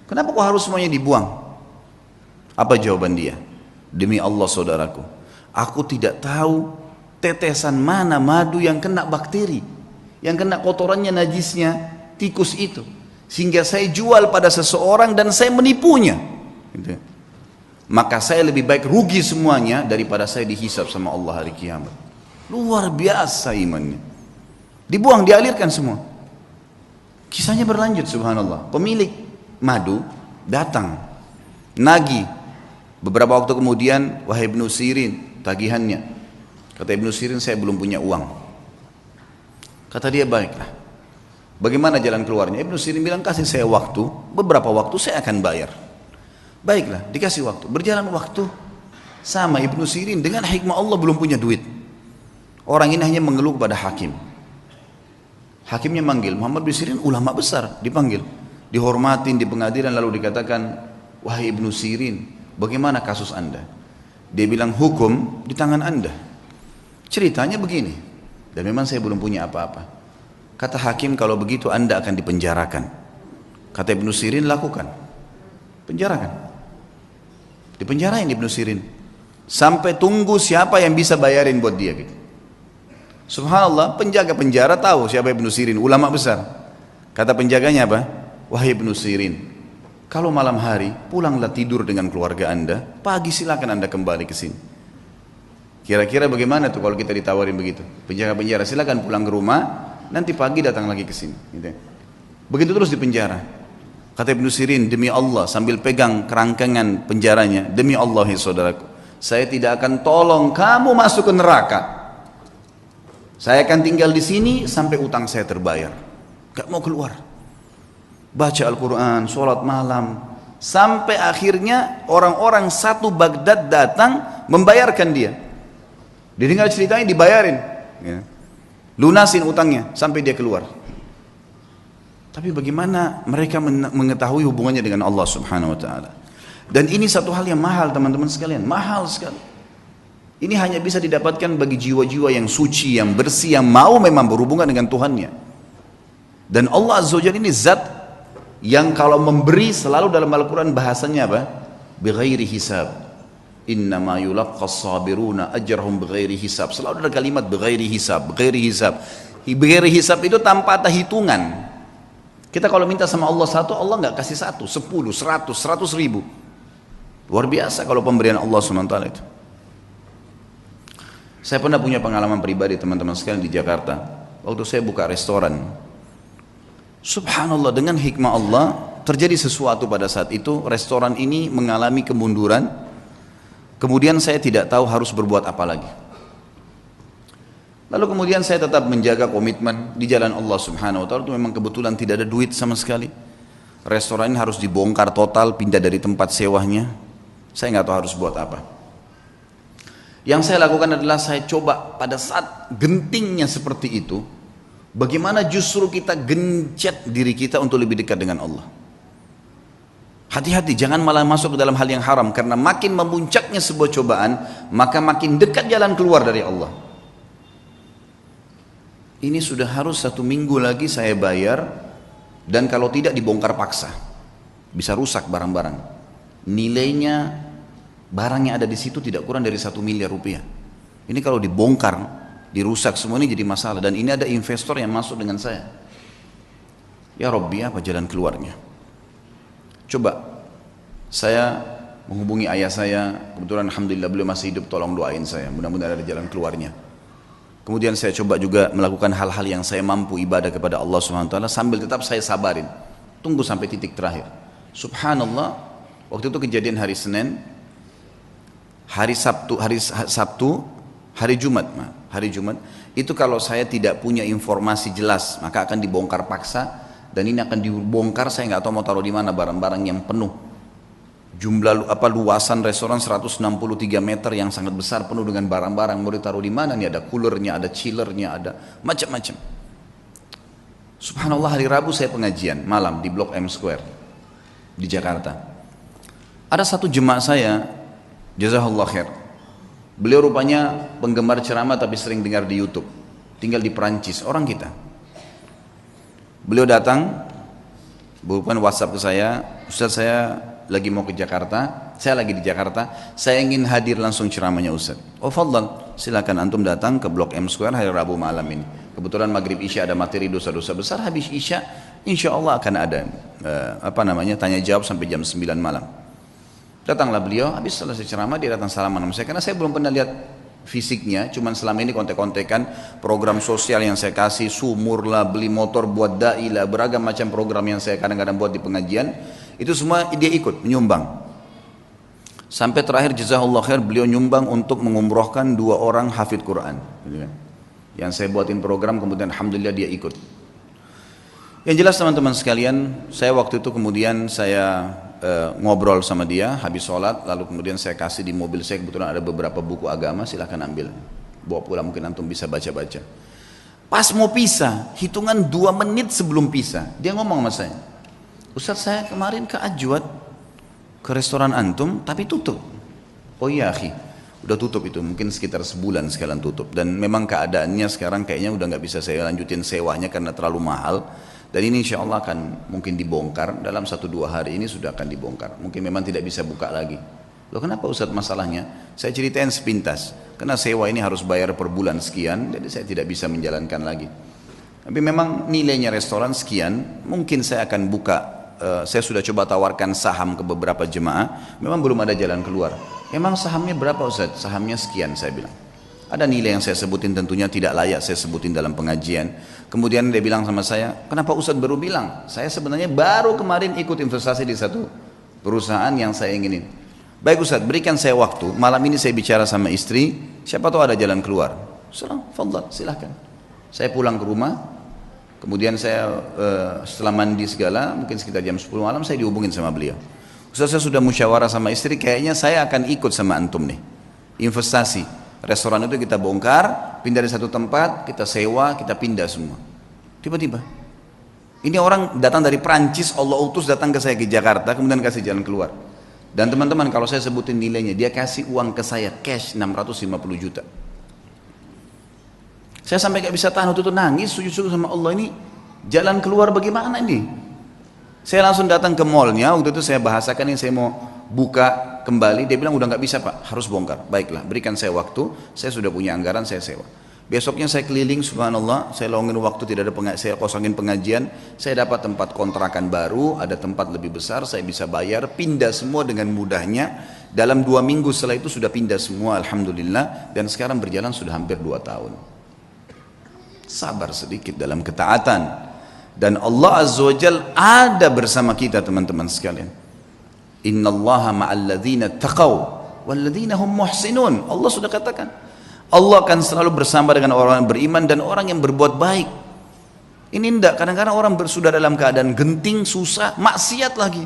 Kenapa kok harus semuanya dibuang? Apa jawaban dia? Demi Allah saudaraku, aku tidak tahu tetesan mana madu yang kena bakteri, yang kena kotorannya, najisnya tikus itu, sehingga saya jual pada seseorang dan saya menipunya gitu. Maka saya lebih baik rugi semuanya daripada saya dihisab sama Allah hari kiamat. Luar biasa imannya. Dibuang, dialirkan semua. Kisahnya berlanjut, subhanallah. Pemilik madu datang nagih. Beberapa waktu kemudian, wahai Ibnu Sirin, tagihannya. Kata Ibnu Sirin, saya belum punya uang. Kata dia, baiklah, bagaimana jalan keluarnya? Ibnu Sirin bilang, kasih saya waktu, beberapa waktu saya akan bayar. Baiklah, dikasih waktu. Berjalan waktu, sama Ibnu Sirin dengan hikmah Allah belum punya duit. Orang ini hanya mengeluh kepada hakim. Hakimnya manggil, Muhammad bin Sirin ulama besar, dipanggil, dihormatin di pengadilan, lalu dikatakan, wahai Ibnu Sirin, bagaimana kasus anda? Dia bilang, hukum di tangan anda. Ceritanya begini, dan memang saya belum punya apa-apa. Kata hakim, kalau begitu anda akan dipenjarakan. Kata Ibnu Sirin, lakukan. Penjarakan. Dipenjarain Ibnu Sirin. Sampai tunggu siapa yang bisa bayarin buat dia gitu. Subhanallah, penjaga penjara tahu siapa Ibnu Sirin, ulama besar. Kata penjaganya apa? Wahai Ibnu Sirin, kalau malam hari pulanglah tidur dengan keluarga Anda, pagi silakan Anda kembali ke sini. Kira-kira bagaimana tuh kalau kita ditawarin begitu? Penjaga penjara, silakan pulang ke rumah, nanti pagi datang lagi ke sini. Gitu. Begitu terus di penjara. Kata Ibnu Sirin, demi Allah, sambil pegang kerangkengan penjaranya, demi Allah ya saudaraku, saya tidak akan tolong kamu masuk ke neraka. Saya akan tinggal di sini sampai utang saya terbayar. Gak mau keluar. Baca Al-Quran, sholat malam, sampai akhirnya orang-orang satu Baghdad datang membayarkan dia. Didengar ceritanya dibayarin, ya. Lunasin utangnya sampai dia keluar. Tapi bagaimana mereka mengetahui hubungannya dengan Allah Subhanahu wa taala? Dan ini satu hal yang mahal teman-teman sekalian, mahal sekali. Ini hanya bisa didapatkan bagi jiwa-jiwa yang suci, yang bersih, yang mau memang berhubungan dengan Tuhannya. Dan Allah Azza wa Jalla ini zat yang kalau memberi selalu dalam Al-Quran bahasanya apa? Bighairi hisab. Innama yulaqqas sabiruna ajrahum bighairi hisab. Selalu ada kalimat bighairi hisab, bighairi hisab. Bighairi hisab itu tanpa ada hitungan. Kita kalau minta sama Allah satu, Allah nggak kasih satu, 10, 100, 100 ribu. Luar biasa kalau pemberian Allah SWT itu. Saya pernah punya pengalaman pribadi teman-teman sekalian di Jakarta. Waktu saya buka restoran. Subhanallah, dengan hikmah Allah terjadi sesuatu pada saat itu. Restoran ini mengalami kemunduran. Kemudian saya tidak tahu harus berbuat apa lagi. Lalu kemudian saya tetap menjaga komitmen di jalan Allah Subhanahu wa taala. Itu memang kebetulan tidak ada duit sama sekali. Restoran ini harus dibongkar total, pindah dari tempat sewanya. Saya nggak tahu harus buat apa. Yang saya lakukan adalah saya coba pada saat gentingnya seperti itu, bagaimana justru kita gencet diri kita untuk lebih dekat dengan Allah. Hati-hati, jangan malah masuk ke dalam hal yang haram, karena makin memuncaknya sebuah cobaan, maka makin dekat jalan keluar dari Allah. Ini sudah harus 1 minggu lagi saya bayar, dan kalau tidak dibongkar paksa, bisa rusak barang-barang. Nilainya barang yang ada di situ tidak kurang dari 1 miliar rupiah. Ini kalau dibongkar, dirusak semua, ini jadi masalah. Dan ini ada investor yang masuk dengan saya. Ya Rabbi, apa jalan keluarnya? Coba saya menghubungi ayah saya, kebetulan alhamdulillah beliau masih hidup, tolong doain saya, mudah-mudahan ada jalan keluarnya. Kemudian saya coba juga melakukan hal-hal yang saya mampu ibadah kepada Allah Subhanahu wa taala sambil tetap saya sabarin. Tunggu sampai titik terakhir. Subhanallah, waktu itu kejadian hari Senin, hari Jumat itu kalau saya tidak punya informasi jelas, maka akan dibongkar paksa, dan ini akan dibongkar, saya nggak tahu mau taruh di mana barang-barang yang penuh. Jumlah luasan restoran 163 meter yang sangat besar, penuh dengan barang-barang, mau ditaruh di mana nih? Ada coolernya, ada chillernya, ada macam-macam. Subhanallah, hari Rabu saya pengajian malam di Blok M Square di Jakarta. Ada satu jemaah saya, jazakallah khair. Beliau rupanya penggemar ceramah tapi sering dengar di YouTube. Tinggal di Perancis, orang kita. Beliau datang, bukan WhatsApp ke saya, Ustaz saya lagi mau ke Jakarta, saya lagi di Jakarta, saya ingin hadir langsung ceramahnya Ustaz. Oh fadlan, silakan antum datang ke Blok M Square hari Rabu malam ini. Kebetulan maghrib isya ada materi dosa-dosa besar, habis isya insya Allah akan ada tanya jawab sampai jam 9 malam. Datanglah beliau, habis selesai ceramah dia datang salaman sama saya, karena saya belum pernah lihat fisiknya, cuman selama ini kontek-kontekan program sosial yang saya kasih, sumur lah, beli motor buat dai lah, beragam macam program yang saya kadang-kadang buat di pengajian. Itu semua dia ikut menyumbang. Sampai terakhir jazakallah khair, beliau nyumbang untuk mengumrohkan 2 orang hafid Quran, gitu kan. Yang saya buatin program, kemudian alhamdulillah dia ikut. Yang jelas teman-teman sekalian, saya waktu itu kemudian saya ngobrol sama dia habis sholat, lalu kemudian saya kasih di mobil saya, kebetulan ada beberapa buku agama, silahkan ambil, bawa pulang, mungkin antum bisa baca-baca. Pas mau pisah, hitungan 2 menit sebelum pisah, dia ngomong sama saya, Ustaz saya kemarin ke Ajwad, ke restoran antum, tapi tutup. Oh iya akhi, udah tutup itu, mungkin sekitar sebulan sekalian tutup. Dan memang keadaannya sekarang kayaknya udah nggak bisa saya lanjutin sewanya karena terlalu mahal. Dan ini insya Allah akan mungkin dibongkar dalam 1-2 hari ini sudah akan dibongkar. Mungkin memang tidak bisa buka lagi. Loh kenapa Ustaz masalahnya? Saya ceritain sepintas. Karena sewa ini harus bayar per bulan sekian, jadi saya tidak bisa menjalankan lagi. Tapi memang nilainya restoran sekian, mungkin saya akan buka. Saya sudah coba tawarkan saham ke beberapa jemaah, memang belum ada jalan keluar. Emang sahamnya berapa Ustaz? Sahamnya sekian saya bilang. Ada nilai yang saya sebutin tentunya tidak layak saya sebutin dalam pengajian. Kemudian dia bilang sama saya, kenapa Ustaz baru bilang? Saya sebenarnya baru kemarin ikut investasi di satu perusahaan yang saya inginin. Baik Ustaz, berikan saya waktu, malam ini saya bicara sama istri, siapa tahu ada jalan keluar. Fadhal, silahkan. Saya pulang ke rumah, kemudian saya setelah mandi segala, mungkin sekitar jam 10 malam saya dihubungin sama beliau. Ustaz, saya sudah musyawarah sama istri, kayaknya saya akan ikut sama antum nih, investasi. Restoran itu kita bongkar, pindah dari satu tempat, kita sewa, kita pindah semua. Tiba-tiba, ini orang datang dari Prancis, Allah utus datang ke saya ke Jakarta, kemudian kasih jalan keluar. Dan teman-teman kalau saya sebutin nilainya, dia kasih uang ke saya cash 650 juta. Saya sampai gak bisa tahan, waktu itu nangis, sujud-sujud sama Allah, ini jalan keluar bagaimana ini? Saya langsung datang ke mallnya, waktu itu saya bahasakan ini saya mau buka kembali, dia bilang udah nggak bisa Pak, harus bongkar. Baiklah, berikan saya waktu, saya sudah punya anggaran, saya sewa. Besoknya saya keliling, subhanallah, saya longin waktu, tidak ada saya kosongin pengajian, saya dapat tempat kontrakan baru, ada tempat lebih besar, saya bisa bayar, pindah semua dengan mudahnya. Dalam 2 minggu setelah itu sudah pindah semua, alhamdulillah, dan sekarang berjalan sudah hampir 2 tahun. Sabar sedikit dalam ketaatan. Dan Allah Azza wa Jal ada bersama kita teman-teman sekalian. Innallaha ma'alladzina taqaw walladzina hum muhsinun. Allah sudah katakan, Allah akan selalu bersama dengan orang yang beriman dan orang yang berbuat baik. Ini enggak, kadang-kadang orang sudah dalam keadaan genting, susah, maksiat lagi.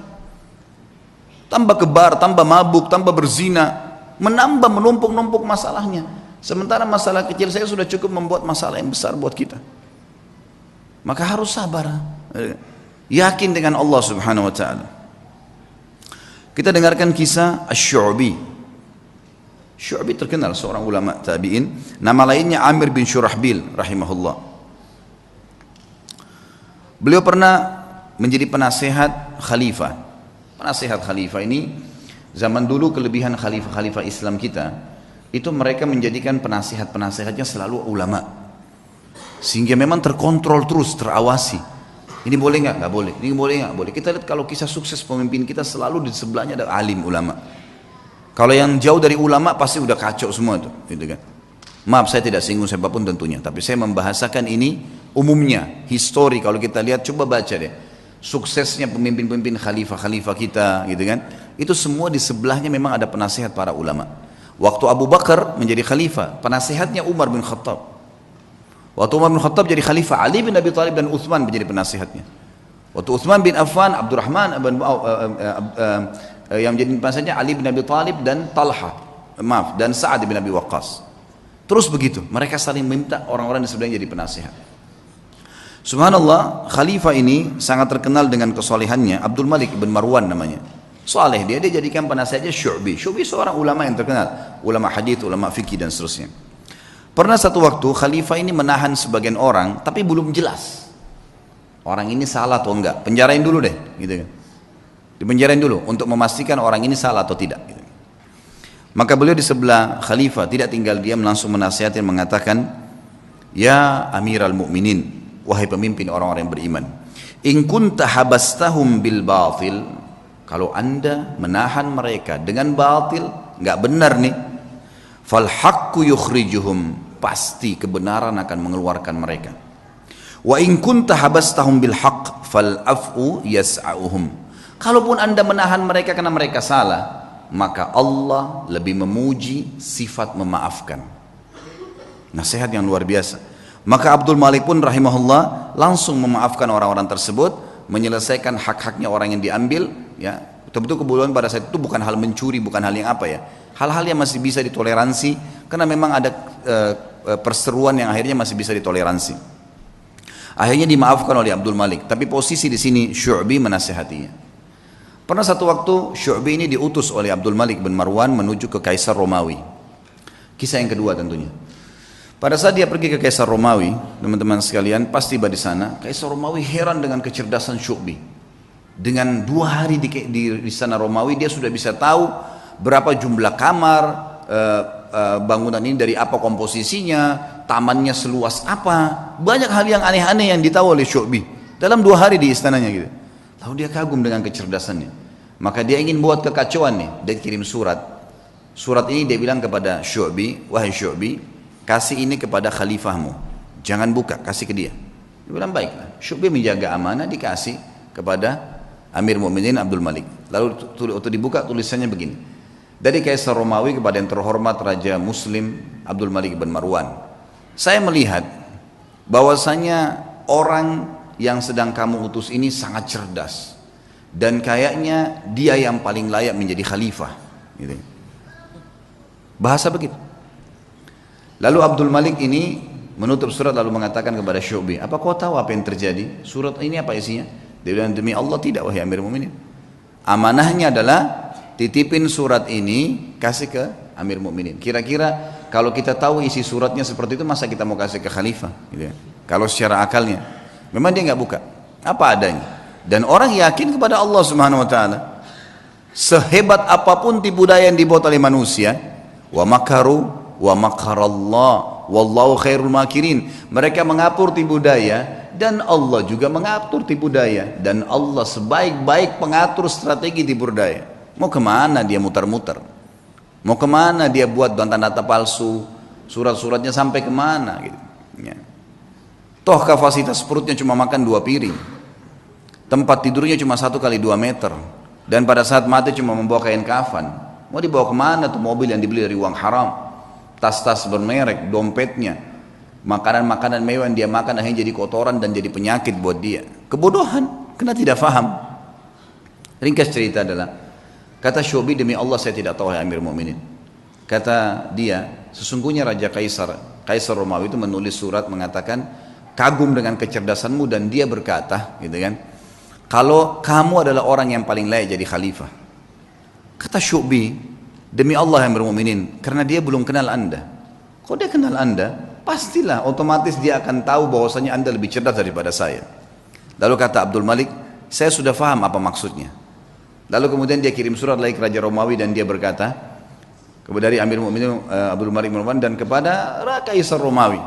Tambah kebar, tambah mabuk, tambah berzina, menambah menumpuk-numpuk masalahnya. Sementara masalah kecil saya sudah cukup membuat masalah yang besar buat kita. Maka harus sabar, yakin dengan Allah Subhanahu wa ta'ala. Kita dengarkan kisah Asy-Syu'bi. Syu'bi terkenal seorang ulama tabi'in, nama lainnya Amir bin Syurahbil rahimahullah. Beliau pernah menjadi penasehat khalifah. Penasehat khalifah ini zaman dulu kelebihan khalifah-khalifah Islam kita itu mereka menjadikan penasehat-penasehatnya selalu ulama. Sehingga memang terkontrol terus, terawasi. Ini boleh nggak? Nggak boleh. Ini boleh nggak? Boleh. Kita lihat kalau kisah sukses pemimpin kita selalu di sebelahnya ada alim ulama. Kalau yang jauh dari ulama pasti udah kacau semua tuh, gitu kan. Maaf saya tidak singgung siapapun tentunya, tapi saya membahasakan ini umumnya, histori. Kalau kita lihat coba baca deh, suksesnya pemimpin-pemimpin khalifah-khalifah kita, gitu kan. Itu semua di sebelahnya memang ada penasihat para ulama. Waktu Abu Bakar menjadi khalifah, penasihatnya Umar bin Khattab. Waktu Umar bin Khattab jadi khalifah, Ali bin Abi Thalib dan Uthman menjadi penasihatnya. Waktu Uthman bin Affan, Abdurrahman yang menjadi penasihatnya Ali bin Abi Thalib dan dan Sa'ad bin Abi Waqqas. Terus begitu, mereka saling minta orang-orang di sebelahnya jadi penasihat. Subhanallah, khalifah ini sangat terkenal dengan kesolehannya. Abdul Malik bin Marwan namanya. Saleh dia jadikan penasihatnya Syu'bi. Syu'bi seorang ulama yang terkenal, ulama hadits, ulama fikih dan seterusnya. Pernah satu waktu khalifah ini menahan sebagian orang, tapi belum jelas orang ini salah atau enggak. Penjarain dulu deh, gitu kan. Dipenjarain dulu untuk memastikan orang ini salah atau tidak. Gitu. Maka beliau di sebelah khalifah tidak tinggal diam, langsung menasihatin mengatakan, ya Amiral Mukminin, wahai pemimpin orang-orang yang beriman, in kunta habastahum bil batil, kalau anda menahan mereka dengan batil, enggak benar nih, fal haqqu yukhrijuhum, pasti kebenaran akan mengeluarkan mereka. Wa in kunta habastahum bil haqq fal af'u yas'auhum, kalaupun anda menahan mereka karena mereka salah, maka Allah lebih memuji sifat memaafkan. Nasihat yang luar biasa. Maka Abdul Malik pun rahimahullah langsung memaafkan orang-orang tersebut, menyelesaikan hak-haknya orang yang diambil, ya. Betul-betul kebutuhan pada saat itu bukan hal mencuri, bukan hal yang apa ya, hal-hal yang masih bisa ditoleransi, karena memang ada perseruan yang akhirnya masih bisa ditoleransi. Akhirnya dimaafkan oleh Abdul Malik, tapi posisi di sini Syu'bi menasihatinya. Pernah satu waktu Syu'bi ini diutus oleh Abdul Malik bin Marwan menuju ke Kaisar Romawi. Kisah yang kedua tentunya. Pada saat dia pergi ke Kaisar Romawi, teman-teman sekalian, pas tiba di sana, Kaisar Romawi heran dengan kecerdasan Syu'bi. Dengan 2 hari di sana Romawi, dia sudah bisa tahu berapa jumlah kamar, bangunan ini dari apa komposisinya, tamannya seluas apa. Banyak hal yang aneh-aneh yang ditahu oleh Syu'bi dalam 2 hari di istananya gitu. Lalu dia kagum dengan kecerdasannya. Maka dia ingin buat kekacauan nih, dia kirim surat. Surat ini dia bilang kepada Syu'bi, wahai Syu'bi, kasih ini kepada khalifahmu, jangan buka, kasih ke dia. Dia bilang baiklah. Syu'bi menjaga amanah, dikasih kepada Amir Mu'minin Abdul Malik. Lalu waktu dibuka tulisannya begini, dari Kaisar Romawi kepada yang terhormat Raja Muslim Abdul Malik bin Marwan, saya melihat bahwasanya orang yang sedang kamu utus ini sangat cerdas dan kayaknya dia yang paling layak menjadi khalifah gitu. Bahasa begitu. Lalu Abdul Malik ini menutup surat lalu mengatakan kepada Syu'bi, apa kau tahu apa yang terjadi? Surat ini apa isinya? Dia bilang, demi Allah tidak wahai Amir Mu'minin. Amanahnya adalah titipin surat ini kasih ke Amir Mu'minin. Kira-kira kalau kita tahu isi suratnya seperti itu, masa kita mau kasih ke khalifah gitu ya? Kalau secara akalnya memang dia nggak buka apa adanya. Dan orang yakin kepada Allah Subhanahu wa taala. Sehebat apapun tipu daya yang dibuat oleh manusia, wa makaru wa makarallah wallahu khairul makirin, mereka mengatur tipu daya dan Allah juga mengatur tipu daya, dan Allah sebaik-baik pengatur strategi tipu daya. Mau kemana dia muter-muter, mau kemana dia buat data-data palsu, surat-suratnya sampai kemana gitu ya. Toh kapasitas perutnya cuma makan 2 piring, tempat tidurnya cuma 1 kali 2 meter, dan pada saat mati cuma membawa kain kafan. Mau dibawa kemana tuh mobil yang dibeli dari uang haram, tas-tas bermerek, dompetnya, makanan-makanan mewah yang dia makan akhirnya jadi kotoran dan jadi penyakit buat dia. Kebodohan, karena tidak faham. Ringkas cerita adalah, kata Syu'bi, demi Allah saya tidak tahu ya Amir Mu'minin. Kata dia, sesungguhnya Raja Kaisar Romawi itu menulis surat mengatakan kagum dengan kecerdasanmu, dan dia berkata gitu kan, kalau kamu adalah orang yang paling layak jadi khalifah. Kata Syu'bi, demi Allah yang bermukminin, karena dia belum kenal anda. Kalau dia kenal anda, pastilah otomatis dia akan tahu bahwasanya anda lebih cerdas daripada saya. Lalu kata Abdul Malik, saya sudah faham apa maksudnya. Lalu kemudian dia kirim surat lagi ke Raja Romawi, dan dia berkata kepada dari Amir Mu'minin Abdul Malik bin Marwan dan kepada Kaisar Romawi,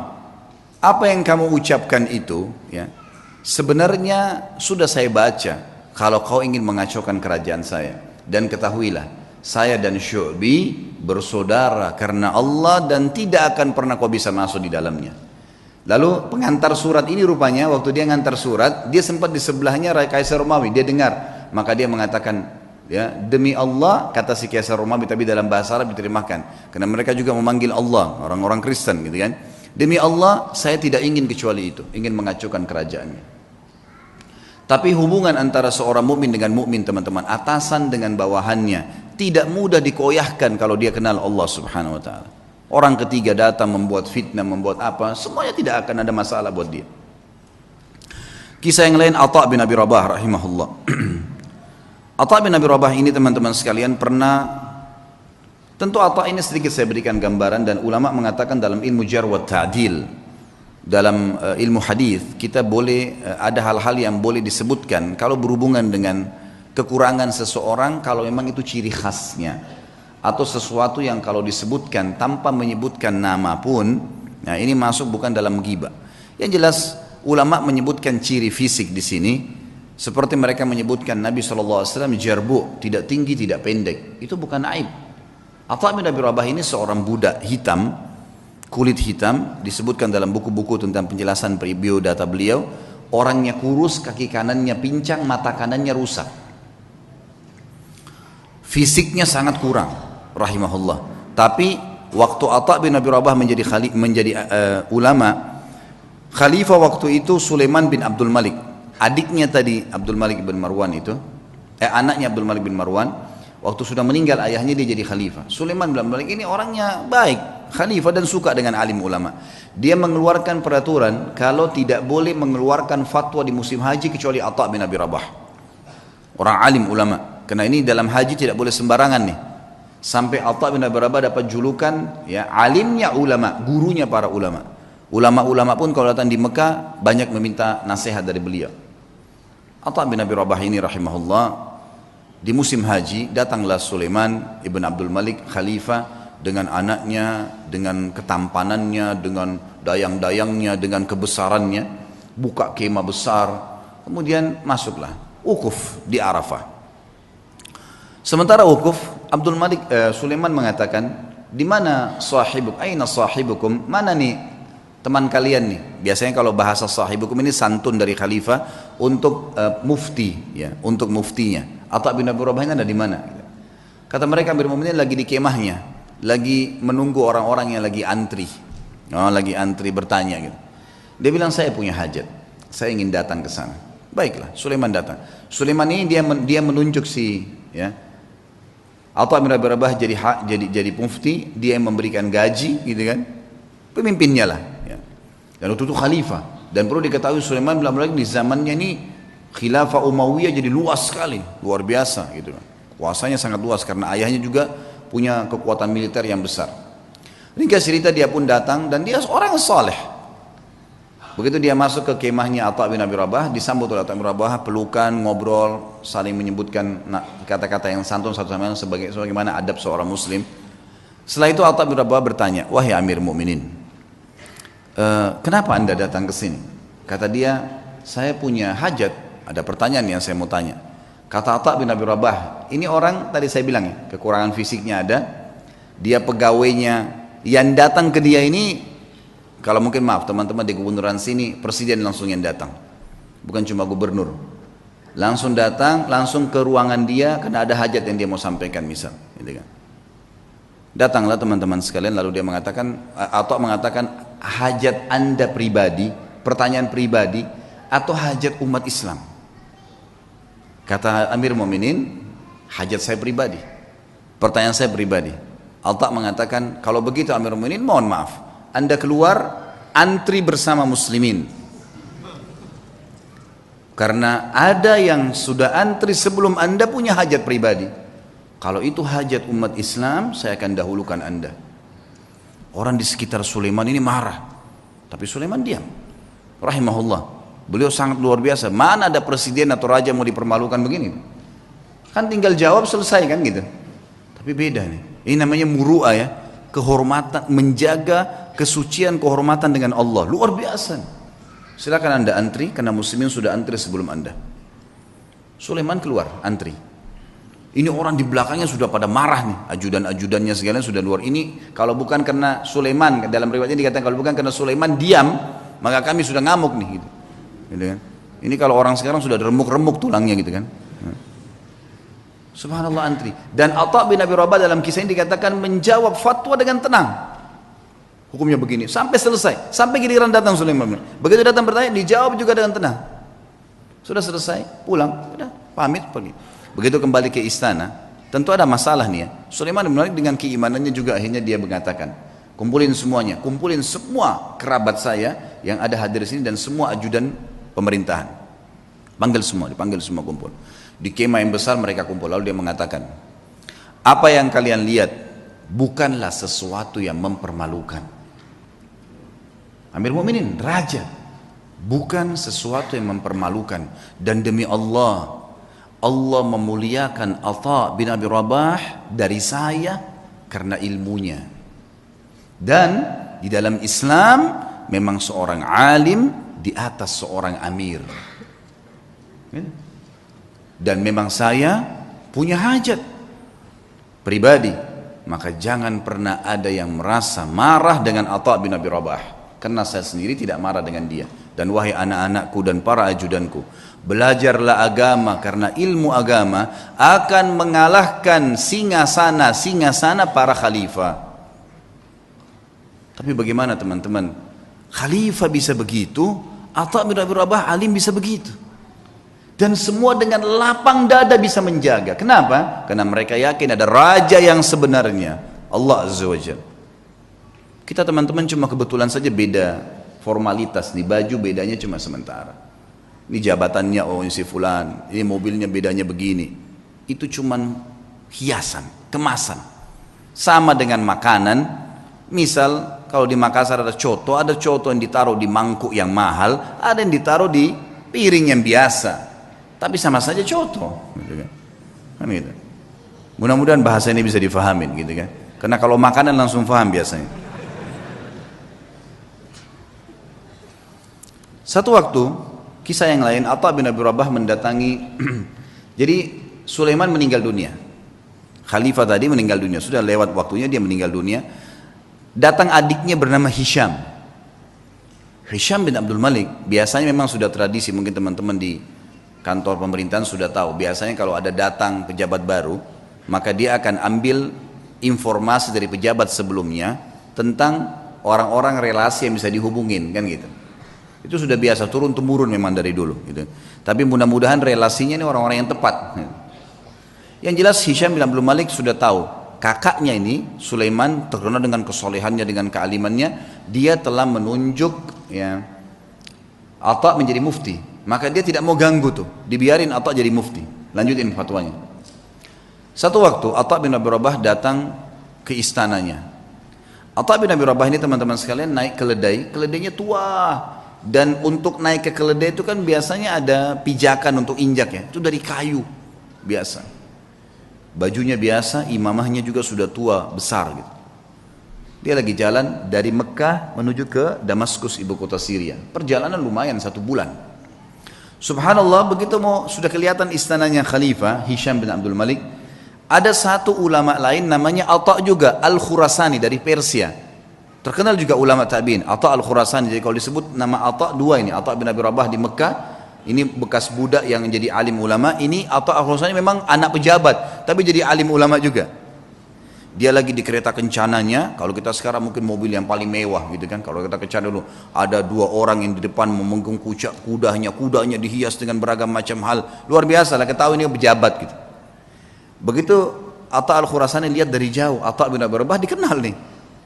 apa yang kamu ucapkan itu ya, sebenarnya sudah saya baca kalau kau ingin mengacaukan kerajaan saya. Dan ketahuilah, saya dan Syu'bi bersaudara karena Allah, dan tidak akan pernah kau bisa masuk di dalamnya. Lalu pengantar surat ini rupanya waktu dia ngantar surat, dia sempat di sebelahnya Kaisar Romawi, dia dengar. Maka dia mengatakan, ya demi Allah, kata si Kaisar Romawi tapi dalam bahasa Arab diterjemahkan, karena mereka juga memanggil Allah, orang-orang Kristen gitu kan. Demi Allah, saya tidak ingin kecuali itu, ingin mengacaukan kerajaannya. Tapi hubungan antara seorang mukmin dengan mukmin, teman-teman, atasan dengan bawahannya, tidak mudah dikoyahkan kalau dia kenal Allah Subhanahu wa taala. Orang ketiga datang membuat fitnah, membuat apa, semuanya tidak akan ada masalah buat dia. Kisah yang lain, Atha bin Abi Rabah rahimahullah. Atha bin Abi Rabah ini teman-teman sekalian pernah, tentu Atha ini sedikit saya berikan gambaran, dan ulama mengatakan dalam ilmu jarh wa ta'dil, dalam ilmu hadis kita boleh ada hal-hal yang boleh disebutkan kalau berhubungan dengan kekurangan seseorang, kalau memang itu ciri khasnya, atau sesuatu yang kalau disebutkan tanpa menyebutkan nama pun, nah ini masuk bukan dalam ghibah. Yang jelas ulama menyebutkan ciri fisik di sini, seperti mereka menyebutkan Nabi SAW jarbu, tidak tinggi tidak pendek, itu bukan aib. Atha bin Abi Rabah ini seorang budak hitam, kulit hitam, disebutkan dalam buku-buku tentang penjelasan biodata beliau, orangnya kurus, kaki kanannya pincang, mata kanannya rusak, fisiknya sangat kurang rahimahullah. Tapi waktu Atha bin Abi Rabah menjadi ulama, khalifah waktu itu Sulaiman bin Abdul Malik, adiknya tadi Abdul Malik bin Marwan itu, anaknya Abdul Malik bin Marwan, waktu sudah meninggal ayahnya dia jadi khalifah. Sulaiman bin Abdul Malik ini orangnya baik, khalifah dan suka dengan alim ulama. Dia mengeluarkan peraturan kalau tidak boleh mengeluarkan fatwa di musim haji kecuali Atha bin Abi Rabah, orang alim ulama. Karena ini dalam haji tidak boleh sembarangan nih. Sampai Atha bin Abi Rabah dapat julukan ya alimnya ulama, gurunya para ulama. Ulama-ulama pun kalau datang di Mekah banyak meminta nasihat dari beliau. Atha bin Abi Rabah ini rahimahullah di musim haji datanglah Sulaiman ibn Abdul Malik khalifah dengan anaknya, dengan ketampanannya, dengan dayang-dayangnya, dengan kebesarannya, buka kemah besar, kemudian masuklah wukuf di Arafah. Sementara wukuf, Sulaiman mengatakan, di mana sahibukum? Aina sahibukum? Mana nih teman kalian nih? Biasanya kalau bahasa sahibukum ini santun dari khalifah untuk mufti, ya, untuk muftinya. Atha bin Abi Rabah ada di mana? Kata mereka Amirul Mukminin lagi di kemahnya, lagi menunggu orang-orang yang lagi antri, lagi antri bertanya gitu. Dia bilang saya punya hajat, saya ingin datang ke sana. Baiklah, Sulaiman datang. Sulaiman ini dia menunjuk si, ya. Atha bin Abi Rabah jadi mufti, dia yang memberikan gaji, gitu kan? Pemimpinnya lah. Ya. Dan waktu itu khalifah. Dan perlu diketahui Sulaiman belum lagi di zamannya ini khilafah Umayyah jadi luas sekali, luar biasa, gitu kan? Kuasanya sangat luas karena ayahnya juga punya kekuatan militer yang besar. Ringkas cerita dia pun datang dan dia seorang saleh. Begitu dia masuk ke kemahnya Atha bin Abi Rabah, disambut oleh Atha bin Abi Rabah, pelukan, ngobrol, saling menyebutkan kata-kata yang santun satu sama lain sebagaimana adab seorang muslim. Setelah itu Atha bin Abi Rabah bertanya, "Wahai Amir Mukminin, kenapa Anda datang ke sini?" Kata dia, "Saya punya hajat, ada pertanyaan yang saya mau tanya." Kata Atha bin Abi Rabah, ini orang tadi saya bilang ya, kekurangan fisiknya ada, dia pegawainya yang datang ke dia ini, kalau mungkin maaf teman-teman di gubernuran sini, presiden langsung yang datang, bukan cuma gubernur, langsung datang, langsung ke ruangan dia karena ada hajat yang dia mau sampaikan misal, gitu kan. Datanglah teman-teman sekalian, lalu dia mengatakan, atau mengatakan hajat Anda pribadi, pertanyaan pribadi, atau hajat umat Islam? Kata Amir Mu'minin, hajat saya pribadi, pertanyaan saya pribadi. Atha mengatakan, kalau begitu Amir Mu'minin, mohon maaf, Anda keluar antri bersama muslimin, karena ada yang sudah antri sebelum Anda punya hajat pribadi. Kalau itu hajat umat Islam, saya akan dahulukan Anda. Orang di sekitar Sulaiman ini marah, tapi Sulaiman diam, rahimahullah. Beliau sangat luar biasa. Mana ada presiden atau raja mau dipermalukan begini? Kan tinggal jawab selesai kan gitu. Tapi beda nih. Ini namanya muru'ah ya, kehormatan, menjaga kesucian kehormatan dengan Allah. Luar biasa. Silakan Anda antri karena muslimin sudah antri sebelum Anda. Sulaiman keluar antri. Ini orang di belakangnya sudah pada marah nih, ajudan-ajudannya segala sudah luar. Ini kalau bukan karena Sulaiman, dalam riwayatnya dikatakan kalau bukan karena Sulaiman diam, maka kami sudah ngamuk nih gitu. Gitu kan? Ini kalau orang sekarang sudah remuk-remuk tulangnya gitu kan. Subhanallah antri. Dan Atha bin Abi Rabah dalam kisah ini dikatakan menjawab fatwa dengan tenang. Hukumnya begini sampai selesai, sampai giliran datang Sulaiman. Begitu datang bertanya dijawab juga dengan tenang. Sudah selesai, pulang, sudah pamit pergi. Begitu kembali ke istana, tentu ada masalah nih ya. Sulaiman menarik dengan keimanannya juga, akhirnya dia mengatakan, kumpulin semuanya, kumpulin semua kerabat saya yang ada hadir di sini dan semua ajudan pemerintahan. Dipanggil semua kumpul. Di kemah yang besar mereka kumpul, lalu dia mengatakan, apa yang kalian lihat bukanlah sesuatu yang mempermalukan. Amir Mu'minin, raja, bukan sesuatu yang mempermalukan. Dan demi Allah, Allah memuliakan Atha bin Abi Rabah dari saya karena ilmunya. Dan di dalam Islam memang seorang alim di atas seorang amir. Dan memang saya punya hajat pribadi, maka jangan pernah ada yang merasa marah dengan Atha bin Abi Rabah, karena saya sendiri tidak marah dengan dia. Dan wahai anak-anakku dan para ajudanku, belajarlah agama karena ilmu agama akan mengalahkan singasana para khalifah. Tapi bagaimana teman-teman? Khalifah bisa begitu, Atha bin Abi Rabah alim bisa begitu. Dan semua dengan lapang dada bisa menjaga. Kenapa? Karena mereka yakin ada raja yang sebenarnya, Allah Azza wa Jalla. Kita teman-teman cuma kebetulan saja beda formalitas, nih baju bedanya cuma sementara. Ini jabatannya oh si fulan, ini mobilnya bedanya begini. Itu cuma hiasan, kemasan. Sama dengan makanan, misal kalau di Makassar ada coto yang ditaruh di mangkuk yang mahal, ada yang ditaruh di piring yang biasa, tapi sama saja coto, gitu kan? Kan gitu. Mudah-mudahan bahasa ini bisa difahamin, gitu kan? Karena kalau makanan langsung paham biasanya. Satu waktu, kisah yang lain, Atha bin Abi Rabah mendatangi, jadi Sulaiman meninggal dunia. Khalifah tadi meninggal dunia, sudah lewat waktunya dia meninggal dunia. Datang adiknya bernama Hisham. Hisham bin Abdul Malik, biasanya memang sudah tradisi, mungkin teman-teman di kantor pemerintahan sudah tahu. Biasanya kalau ada datang pejabat baru, maka dia akan ambil informasi dari pejabat sebelumnya tentang orang-orang relasi yang bisa dihubungin, kan gitu. Itu sudah biasa, turun-temurun memang dari dulu gitu. Tapi mudah-mudahan relasinya ini orang-orang yang tepat. Yang jelas Hisham bin Abdul Malik sudah tahu kakaknya ini Sulaiman terkenal dengan kesolehannya, dengan kealimannya, dia telah menunjuk ya Atha menjadi mufti. Maka dia tidak mau ganggu tuh, dibiarin Atha jadi mufti, lanjutin fatwanya. Satu waktu Atha bin Abi Rabah datang ke istananya. Atha bin Abi Rabah ini teman-teman sekalian naik keledai, keledainya tua. Dan untuk naik ke keledai itu kan biasanya ada pijakan untuk injak ya, itu dari kayu biasa. Bajunya biasa, imamahnya juga sudah tua, besar gitu. Dia lagi jalan dari Mekah menuju ke Damaskus, ibu kota Syria. Perjalanan lumayan 1 bulan. Subhanallah, begitu sudah kelihatan istananya Khalifah Hisham bin Abdul Malik, ada satu ulama lain namanya Atha juga Al-Khurasani dari Persia. Terkenal juga ulama tabi'in, Atha Al-Khurasani. Jadi kalau disebut nama Atha dua ini, Atha bin Abi Rabah di Mekah, ini bekas budak yang jadi alim ulama, ini Atha Al-Khurasani memang anak pejabat, tapi jadi alim ulama juga. Dia lagi di kereta kencananya, kalau kita sekarang mungkin mobil yang paling mewah gitu kan, kalau kita kencana dulu, ada 2 orang yang di depan memegang kudanya dihias dengan beragam macam hal, luar biasa lah, ketahui ini pejabat gitu. Begitu Atha Al-Khurasani lihat dari jauh, Atha bin Abi Rabah dikenal nih.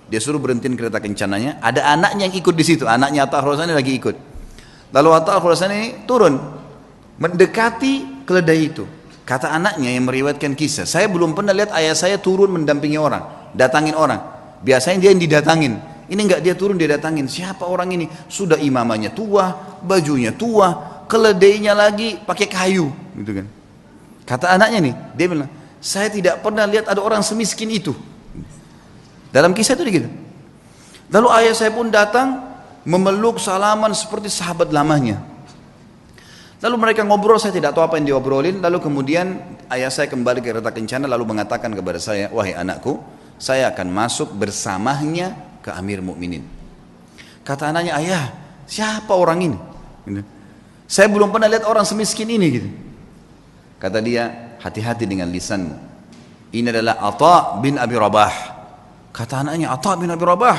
Dia suruh berhentiin kereta kencananya, ada anaknya yang ikut di situ, anaknya Atha Al-Khurasani lagi ikut. Lalu Atha Al-Khurasani turun, mendekati keledai itu. Kata anaknya yang meriwayatkan kisah, saya belum pernah lihat ayah saya turun mendampingi orang, datangin orang. Biasanya dia yang didatangin, ini enggak, dia turun dia datangin. Siapa orang ini? Sudah imamanya tua, bajunya tua, keledainya lagi pakai kayu, gitu kan. Kata anaknya nih, dia bilang, saya tidak pernah lihat ada orang semiskin itu. Dalam kisah itu gitu. Lalu ayah saya pun datang memeluk salaman seperti sahabat lamanya. Lalu mereka ngobrol, saya tidak tahu apa yang diobrolin. Lalu kemudian ayah saya kembali ke kereta kencana lalu mengatakan kepada saya, wahai anakku, saya akan masuk bersamanya ke Amir Mukminin. Kata anaknya, ayah, siapa orang ini? Saya belum pernah lihat orang semiskin ini gitu. Kata dia, hati-hati dengan lisanmu. Ini adalah Atha bin Abi Rabah. Kata anaknya, Atha bin Abi Rabah,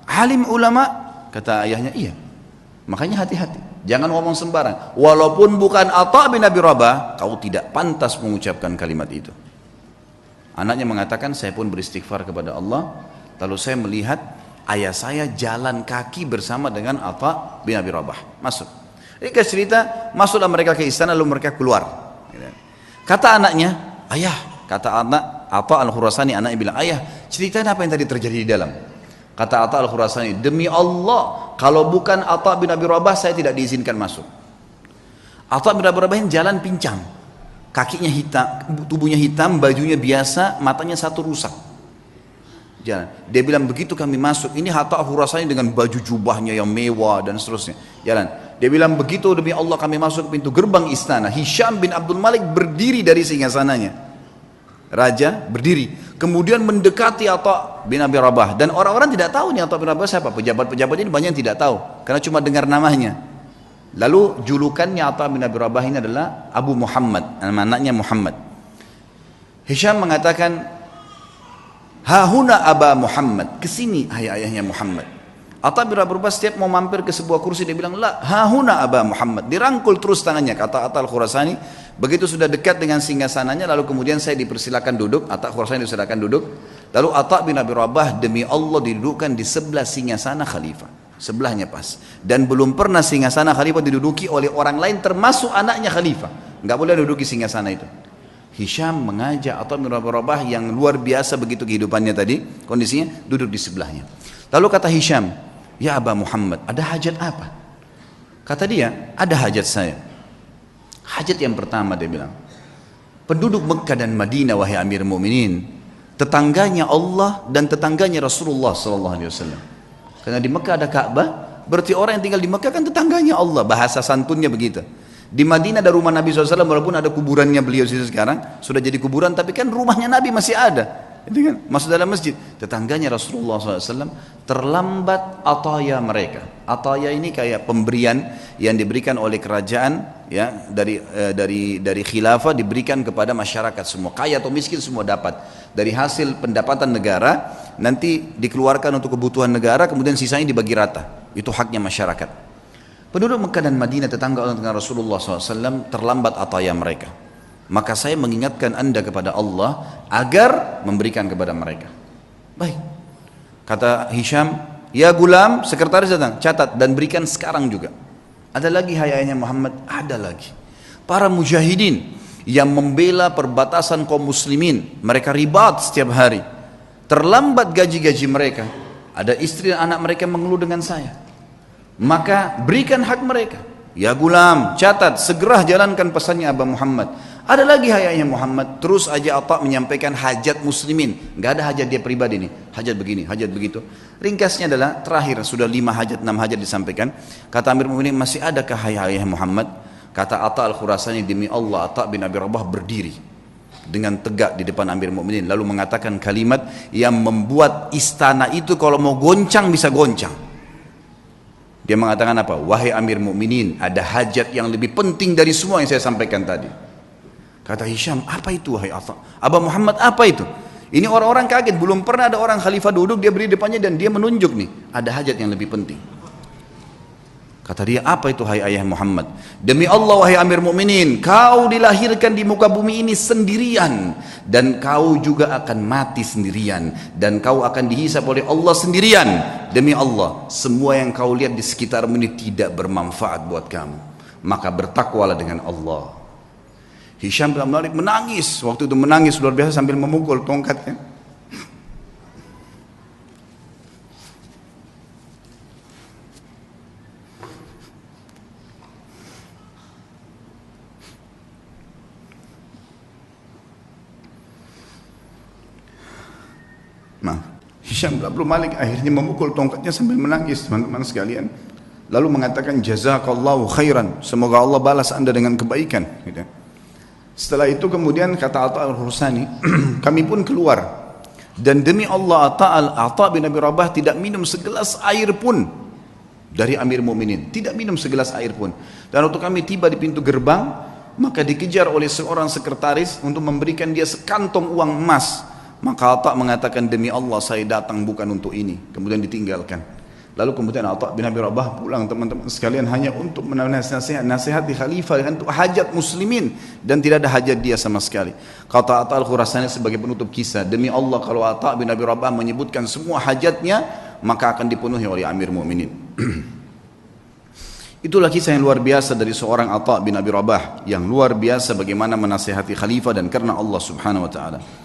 alim ulama. Kata ayahnya, iya. Makanya hati-hati, jangan ngomong sembarang. Walaupun bukan Atha bin Abi Rabah, kau tidak pantas mengucapkan kalimat itu. Anaknya mengatakan, saya pun beristighfar kepada Allah. Lalu saya melihat ayah saya jalan kaki bersama dengan Atha bin Abi Rabah. Masuk. Ini cerita, masuklah mereka ke istana lalu mereka keluar. Kata anaknya, ayah, kata anak Atha Al-Khurasani, anaknya bilang, ayah, ceritain apa yang tadi terjadi di dalam. Kata Atha Al-Khurasani, demi Allah, kalau bukan Atha bin Abi Rabah, saya tidak diizinkan masuk. Atha bin Abi Rabah jalan pincang, kakinya hitam, tubuhnya hitam, bajunya biasa, matanya satu rusak. Jalan. Dia bilang, begitu kami masuk, ini Atha Al-Khurasani dengan baju jubahnya yang mewah dan seterusnya. Jalan. Dia bilang, begitu demi Allah kami masuk pintu gerbang istana, Hisham bin Abdul Malik berdiri dari singgasananya. Raja berdiri, kemudian mendekati Atha bin Abi Rabah, dan orang-orang tidak tahu nih Atha bin Abi Rabah siapa. Pejabat-pejabat ini banyak yang tidak tahu karena cuma dengar namanya. Lalu julukannya Atha bin Abi Rabah ini adalah Abu Muhammad, anaknya Muhammad. Hisham mengatakan, hahuna Aba Muhammad, kesini ayahnya Muhammad. Atha bin Abi Rabah setiap mau mampir ke sebuah kursi dia bilang, la hahuna Aba Muhammad, dirangkul terus tangannya. Kata Atha Al-Khurasani, begitu sudah dekat dengan singgasananya, lalu kemudian saya dipersilakan duduk. Atha Al-Khurasani dipersilakan duduk. Lalu Atha bin Abi Rabah demi Allah didudukkan di sebelah singgasana khalifah, sebelahnya pas. Dan belum pernah singgasana khalifah diduduki oleh orang lain termasuk anaknya khalifah. Enggak boleh duduki singgasana itu. Hisham mengajak Atha bin Abi Rabah yang luar biasa begitu kehidupannya tadi, kondisinya duduk di sebelahnya. Lalu kata Hisham, ya Aba Muhammad, ada hajat apa? Kata dia, ada hajat saya. Hajat yang pertama dia bilang, penduduk Mekah dan Madinah wahai Amir Mu'minin, tetangganya Allah dan tetangganya Rasulullah SAW. Karena di Mekah ada Ka'bah, berarti orang yang tinggal di Mekah kan tetangganya Allah, bahasa santunnya begitu. Di Madinah ada rumah Nabi SAW, walaupun ada kuburannya beliau sekarang, sudah jadi kuburan, tapi kan rumahnya Nabi masih ada. Itu kan masuk dalam masjid. Tetangganya Rasulullah SAW terlambat ataya mereka. Ataya ini kayak pemberian yang diberikan oleh kerajaan, ya, dari khilafah diberikan kepada masyarakat semua, kaya atau miskin semua dapat. Dari hasil pendapatan negara nanti dikeluarkan untuk kebutuhan negara, kemudian sisanya dibagi rata. Itu haknya masyarakat. Penduduk Mekah dan Madinah tetangga dengan Rasulullah SAW terlambat ataya mereka. Maka saya mengingatkan anda kepada Allah agar memberikan kepada mereka. Baik. Kata Hisham, ya gulam, sekretaris datang, catat dan berikan sekarang juga. Ada lagi hai ayahnya Muhammad, ada lagi. Para mujahidin yang membela perbatasan kaum muslimin, mereka ribat setiap hari. Terlambat gaji-gaji mereka. Ada istri dan anak mereka mengeluh dengan saya. Maka berikan hak mereka. Ya gulam, catat, segera jalankan pesannya Aba Muhammad. Ada lagi hayanya Muhammad, terus aja Atha menyampaikan hajat muslimin. Gak ada hajat dia pribadi nih, hajat begini, hajat begitu. Ringkasnya adalah terakhir, sudah 5 hajat, 6 hajat disampaikan. Kata Amir Mu'minin, masih adakah hayanya Muhammad? Kata Atha Al-Khurasani, demi Allah Atha bin Abi Rabah berdiri dengan tegak di depan Amir Mu'minin, lalu mengatakan kalimat yang membuat istana itu kalau mau goncang bisa goncang. Dia mengatakan apa? Wahai Amir Mu'minin, ada hajat yang lebih penting dari semua yang saya sampaikan tadi. Kata Hisham, apa itu wahai Atha? Aba Muhammad, apa itu? Ini orang-orang kaget, belum pernah ada orang khalifah duduk, dia berdiri depannya dan dia menunjuk nih, ada hajat yang lebih penting. Kata dia, apa itu hai ayah Muhammad? Demi Allah wahai Amir Mu'minin, kau dilahirkan di muka bumi ini sendirian, dan kau juga akan mati sendirian, dan kau akan dihisab oleh Allah sendirian. Demi Allah, semua yang kau lihat di sekitarmu ini tidak bermanfaat buat kamu, maka bertakwalah dengan Allah. Hisham bin Malik menangis, waktu itu menangis luar biasa sambil memukul tongkatnya. Nah, Hisham bin Malik akhirnya memukul tongkatnya sambil menangis, teman-teman sekalian. Lalu mengatakan jazakallahu khairan, semoga Allah balas anda dengan kebaikan, gitu. Setelah itu kemudian kata Atha Al-Khurasani, kami pun keluar, dan demi Allah Atha bin Abi Rabah tidak minum segelas air pun dari Amir Mu'minin, tidak minum segelas air pun. Dan waktu kami tiba di pintu gerbang, maka dikejar oleh seorang sekretaris untuk memberikan dia sekantong uang emas. Maka Atha mengatakan, demi Allah saya datang bukan untuk ini, kemudian ditinggalkan. Lalu kemudian Atha bin Abi Rabah pulang, teman-teman sekalian, hanya untuk menasihati khalifah untuk hajat muslimin, dan tidak ada hajat dia sama sekali. Kata Atha Al-Khurasani sebagai penutup kisah, demi Allah kalau Atha bin Abi Rabah menyebutkan semua hajatnya, maka akan dipenuhi oleh Amir Mu'minin. Itulah kisah yang luar biasa dari seorang Atha bin Abi Rabah, yang luar biasa bagaimana menasihati khalifah dan karena Allah subhanahu wa ta'ala.